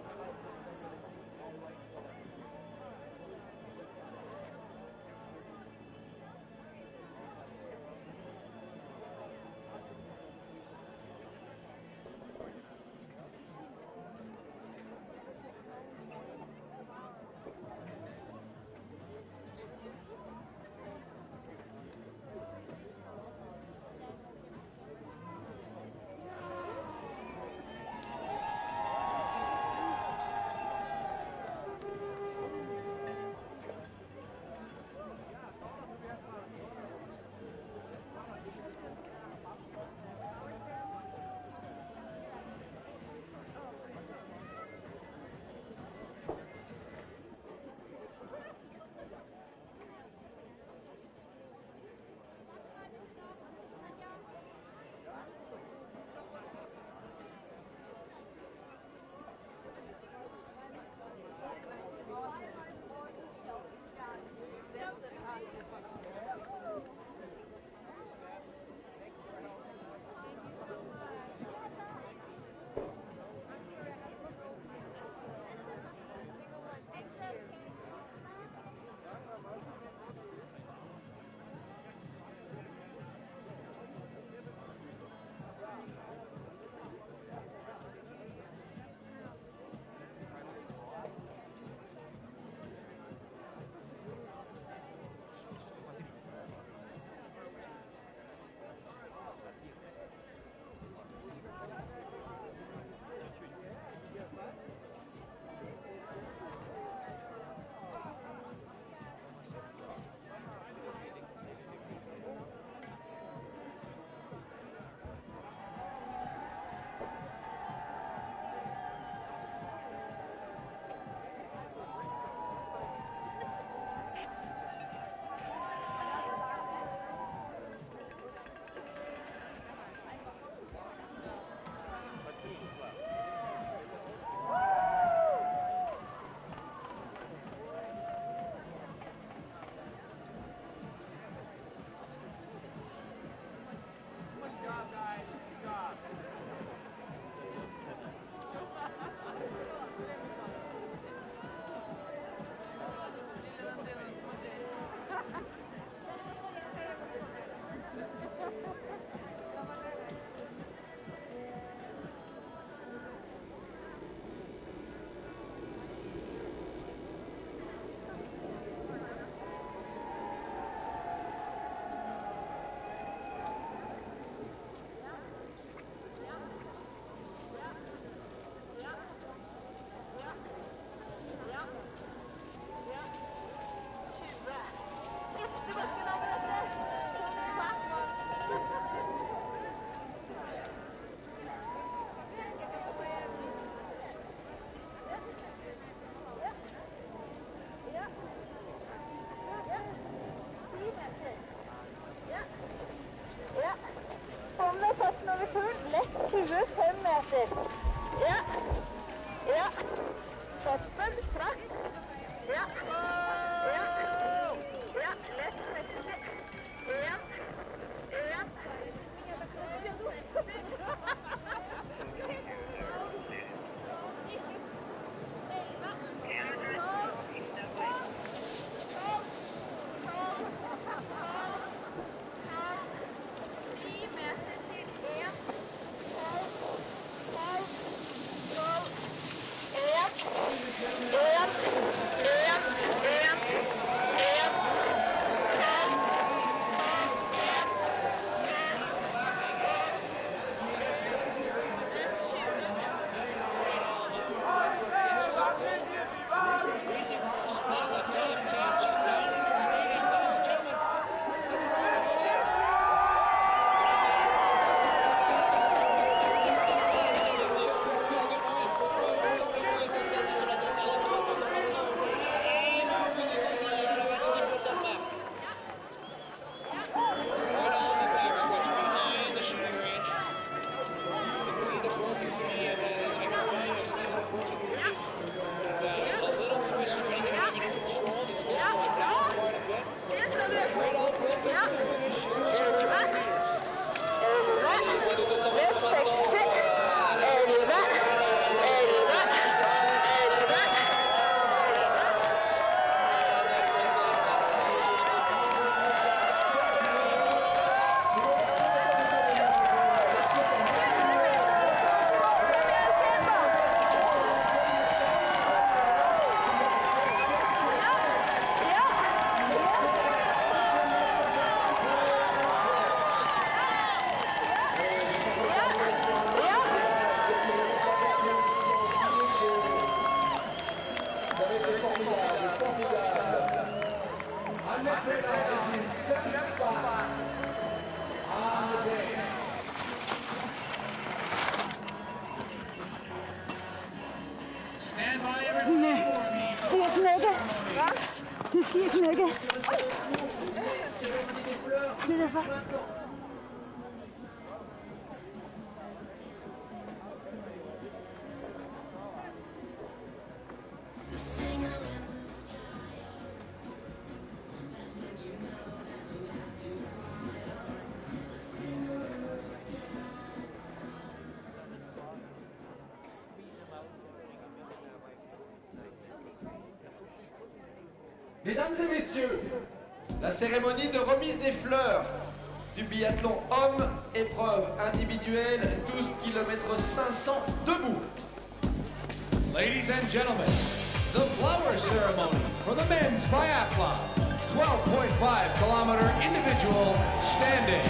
Stand by everybody for me. Nu skal jeg knække. Det er derfor. Mesdames et messieurs, la cérémonie de remise des fleurs du biathlon homme, épreuve individuelle, 12 km 500 debout. Ladies and gentlemen, the flower ceremony for the men's biathlon, 12.5 kilometer individual standing.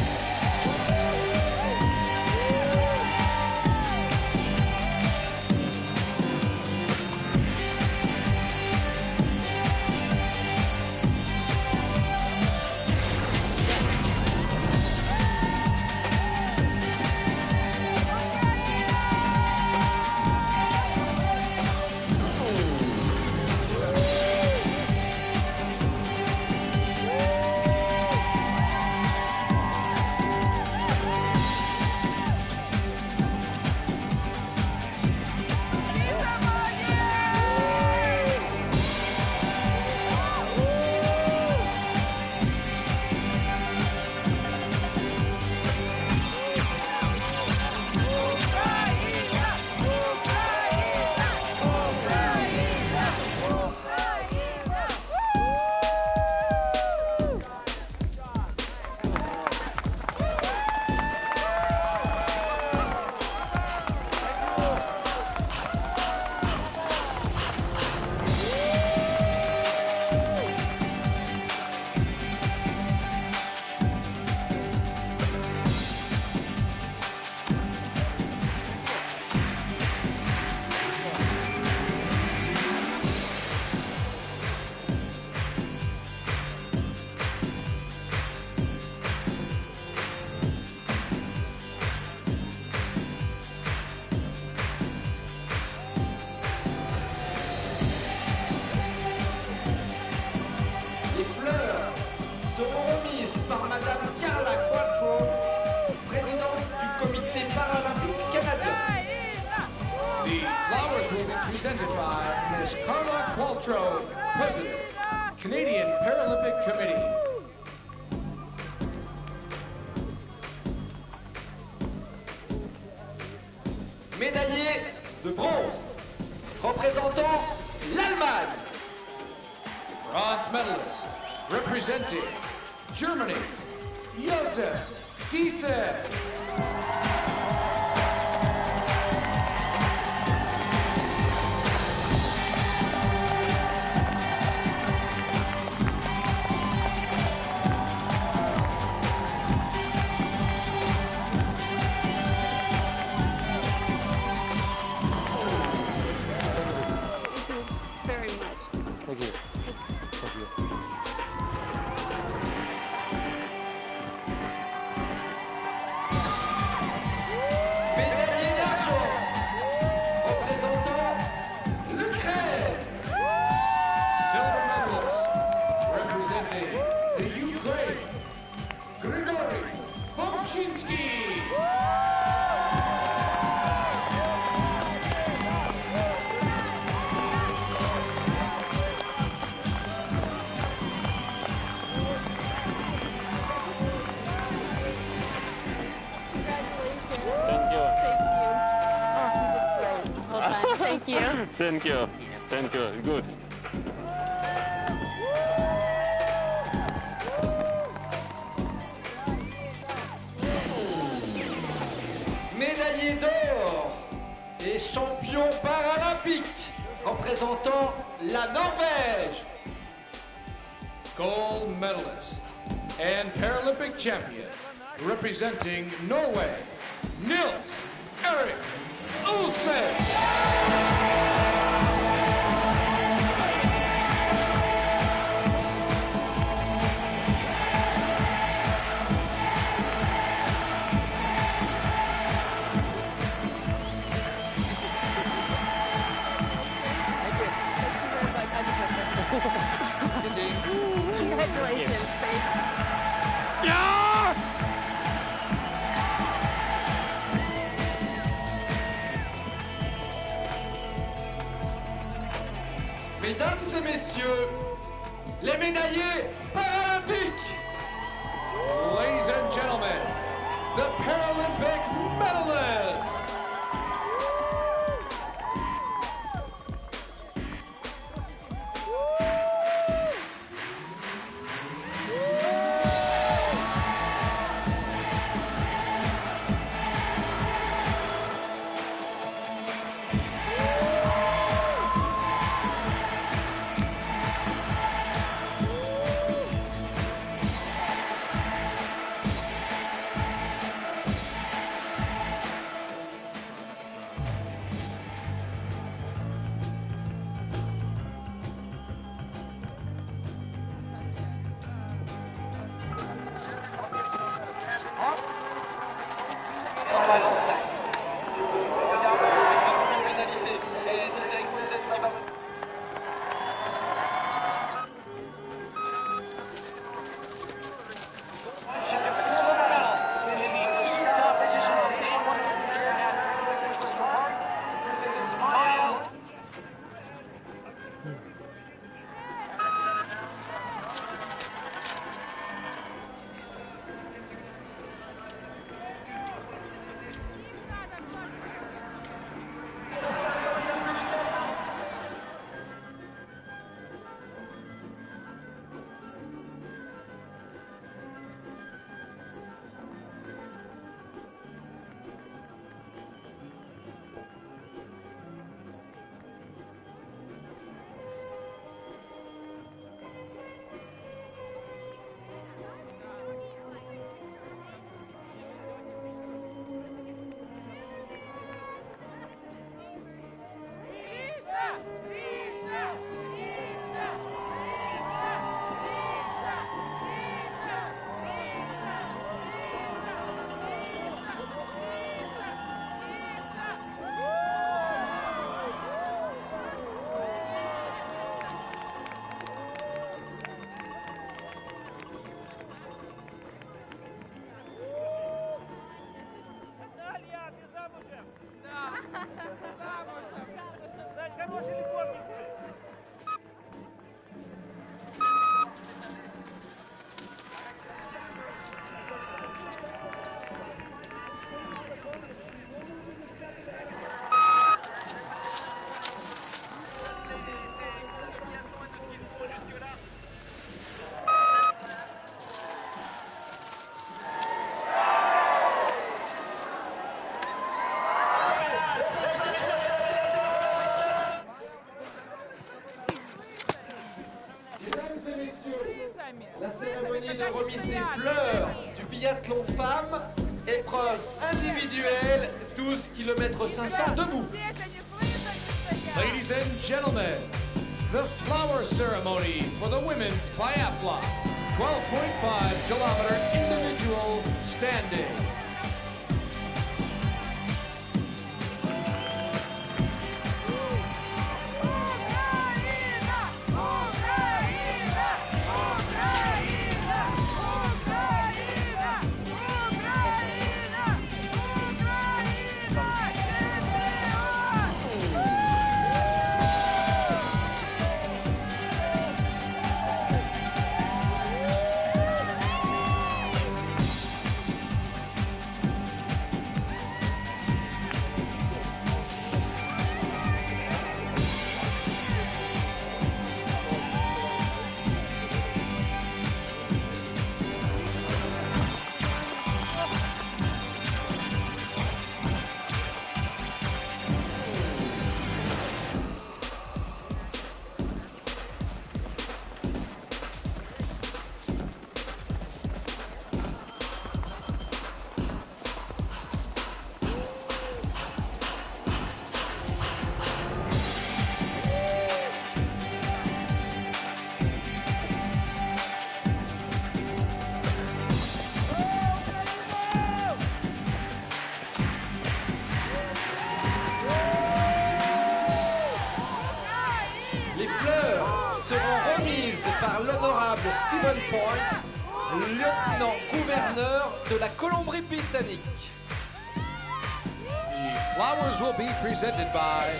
par Madame Carla Quattro, présidente du comité paralympique canadien. The flowers will be presented by Ms. Carla Qualtrough, President, Canadian Paralympic Committee. Médaillé de bronze, représentant l'Allemagne. Bronze medalist, representing Germany, Josef Giese. Very much. Thank you. Thank you. Médaillé d'argent, représentant l'Ukraine. Silver medalist, representing the Ukraine, Grigory Pomchinski. Thank you. Oh, you did great. Well done. Thank you. Thank you. Thank you. Good. Médaillé d'or et champion paralympique, représentant la Norvège. Gold medalist and Paralympic champion, representing Norway, Nils Erik Olsen. Congratulations, babe. Mesdames et messieurs, les médaillés paralympiques. Ladies and gentlemen, the Paralympic medalists. La cérémonie de remise des fleurs du biathlon femmes, épreuve individuelle, 12 km 500 debout. Ladies and gentlemen, the flower ceremony for the women's biathlon, 12.5 kilometer individual standing. seront remises par l'honorable Stephen Point, lieutenant-gouverneur de la Colombie-Britannique. The flowers will be presented by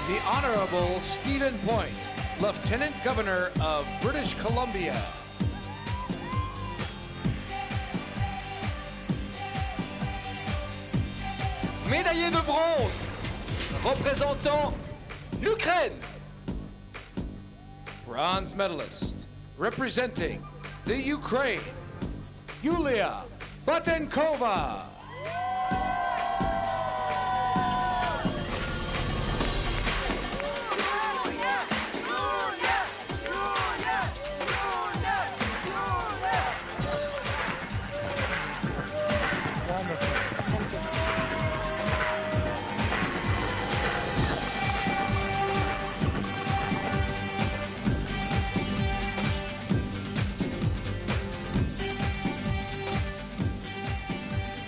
the Honorable Stephen Point, Lieutenant Governor of British Columbia. Médaillé de bronze représentant l'Ukraine. Bronze medalist representing the Ukraine, Yulia Batenkova.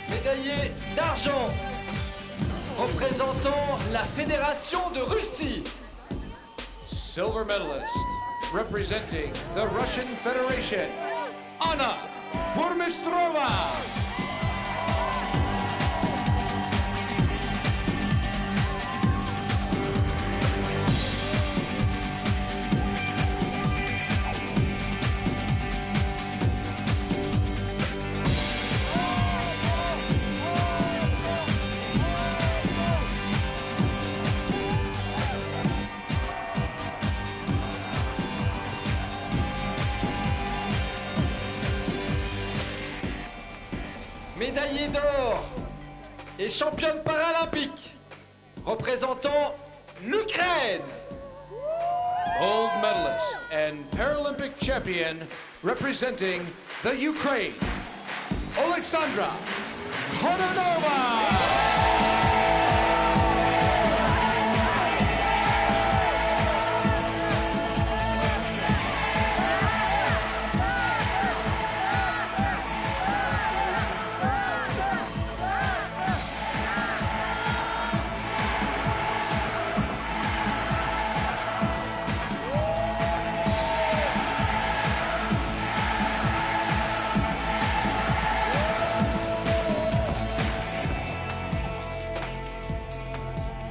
Médaillé d'argent représentant la Fédération de Russie. Silver medalist representing the Russian Federation, Anna Burmistrova. Médaillée d'or et championne paralympique représentant l'Ukraine. Gold medalist and Paralympic champion representing the Ukraine, Alexandra Kononova.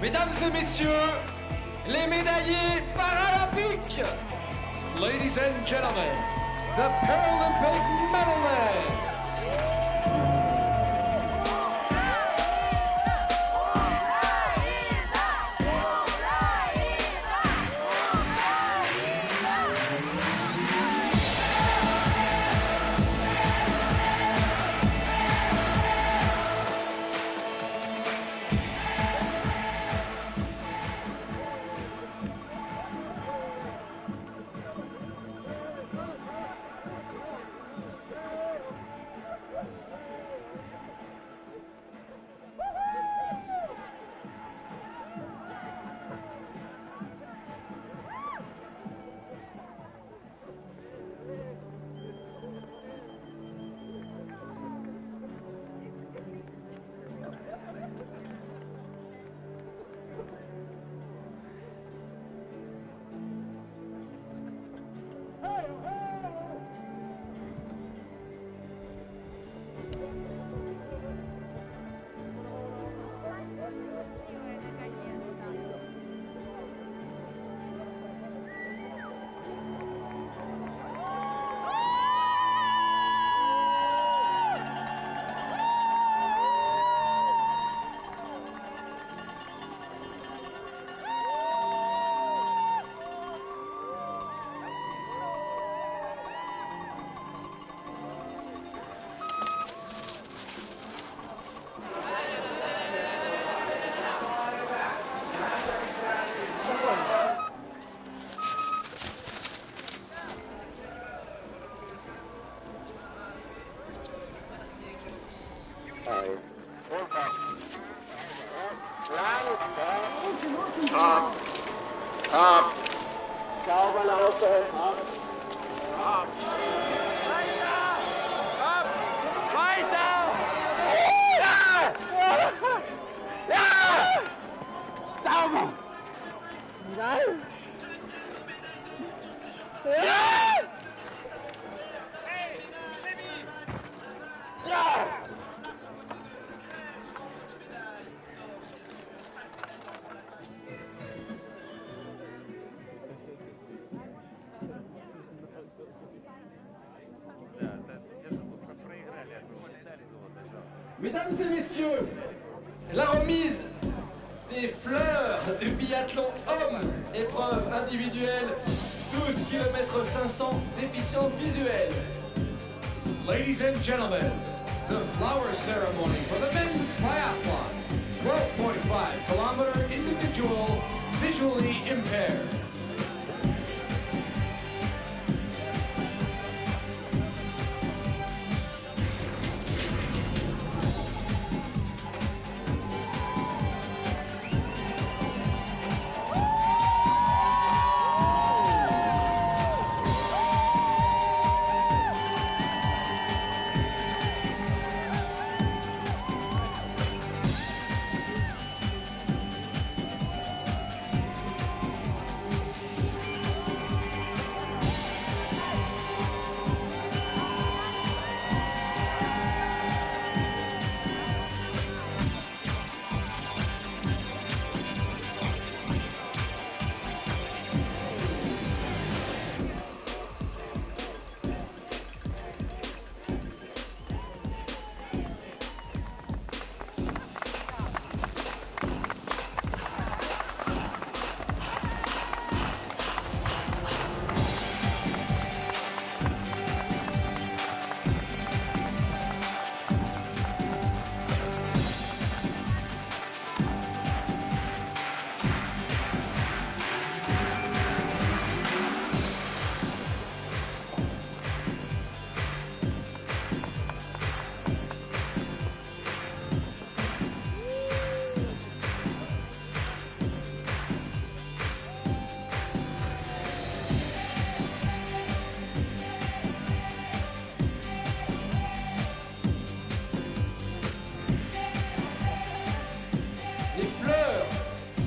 Mesdames et messieurs, les médaillés paralympiques. Ladies and gentlemen, the Paralympic medalists. Mesdames et messieurs, la remise des fleurs du biathlon homme, épreuve individuelle, 12 km 500, déficience visuelle. Ladies and gentlemen, the flower ceremony for the men's biathlon, 12.5 kilometer individual, visually impaired.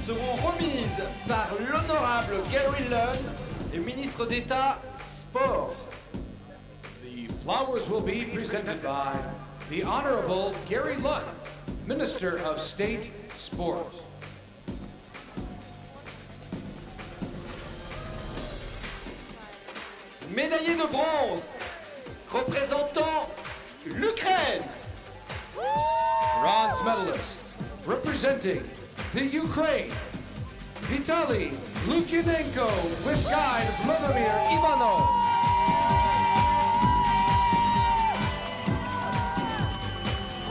Seront remises par l'honorable Gary Lunn, et ministre d'État Sport. The flowers will be presented by the Honorable Gary Lunn, Minister of State Sport. Médaillé de bronze, représentant l'Ukraine. Bronze medalist, representing the Ukraine, Vitaly Lukyanenko with guide Vladimir Ivanov.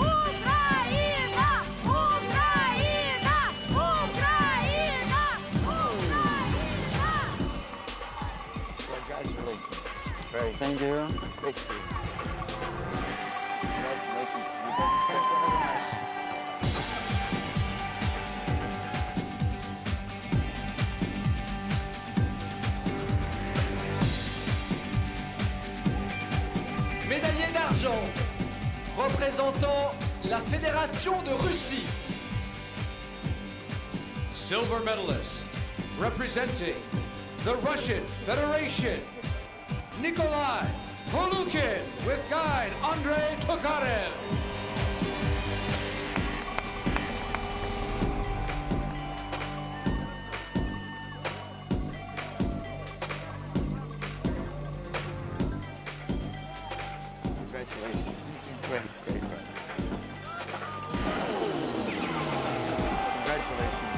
Ucraína! Ucraína! Ucraína! Ucraína! Congratulations. Thank you. Thank you. Congratulations. Thank you very much. Médaillé d'argent, représentant la Fédération de Russie. Silver medalist, representing the Russian Federation, Nikolai Polukin with guide Andrei Tokarev. Congratulations. Great, great, great. Congratulations.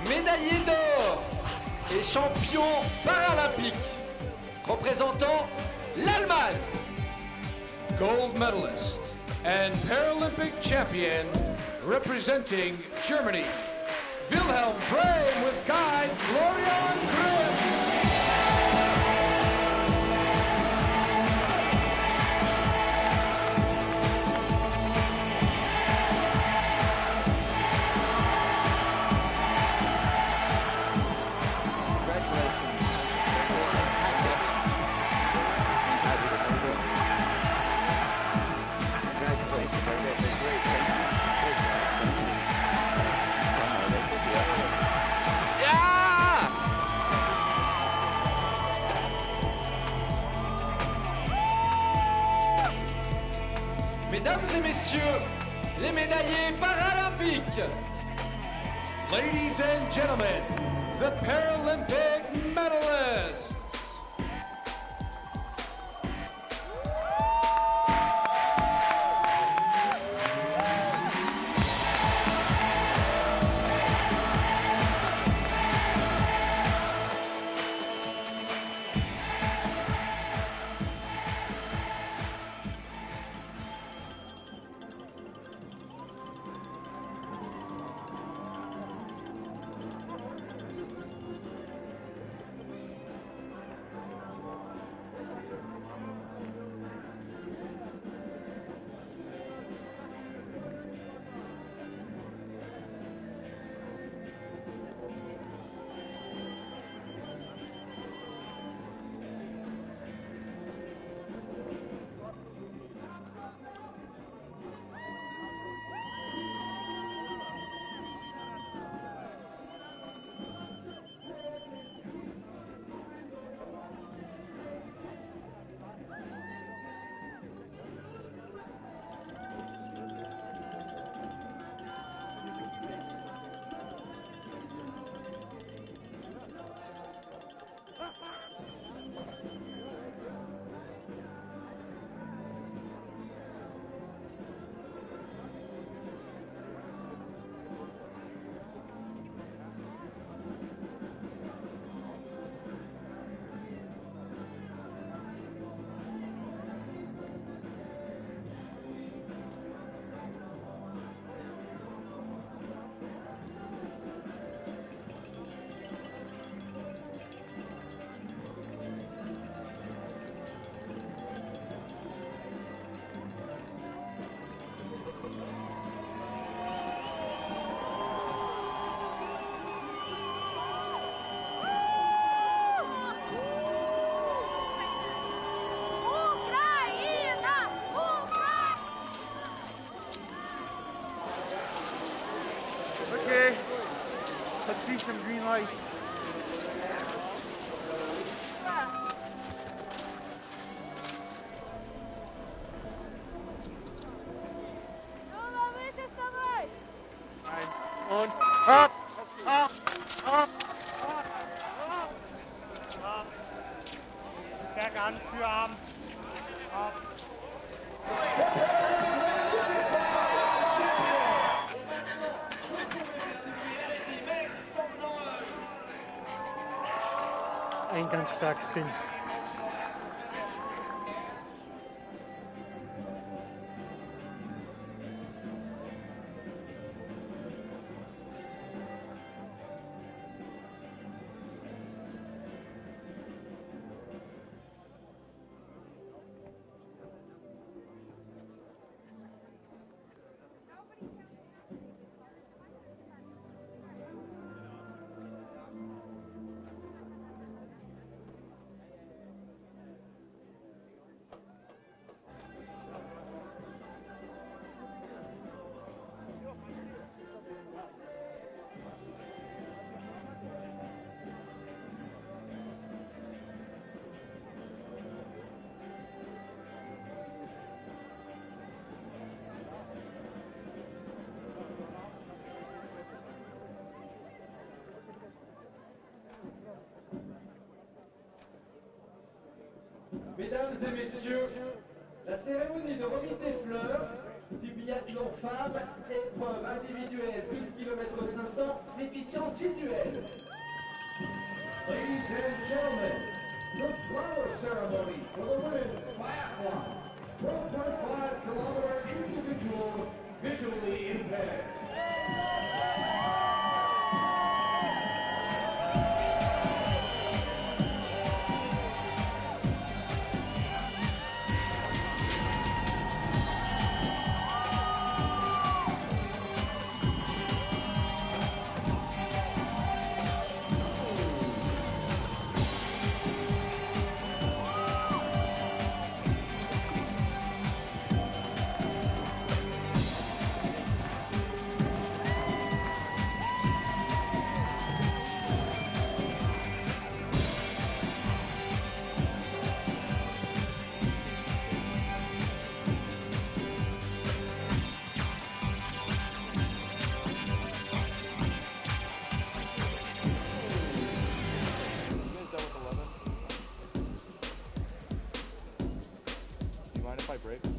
Médaillé d'or et champion paralympique, représentant l'Allemagne. Gold medalist and Paralympic champion representing Germany, Wilhelm Brehm with guide Florian Grimm. Mesdames et messieurs, les médaillés paralympiques. Ladies and gentlemen, the Paralympic medalists. Okay, let's see some green light. Und up, up, up, up, up. Bergan für Arm. Up. Ein ganz starkes Finn. Mesdames et messieurs, la cérémonie de remise des fleurs du biathlon femmes, épreuve individuelle, 12 km 500, déficience visuelle. Ladies and gentlemen, the flower ceremony for the women's biathlon. 12.5 kilometer individual visually impaired. Tie break.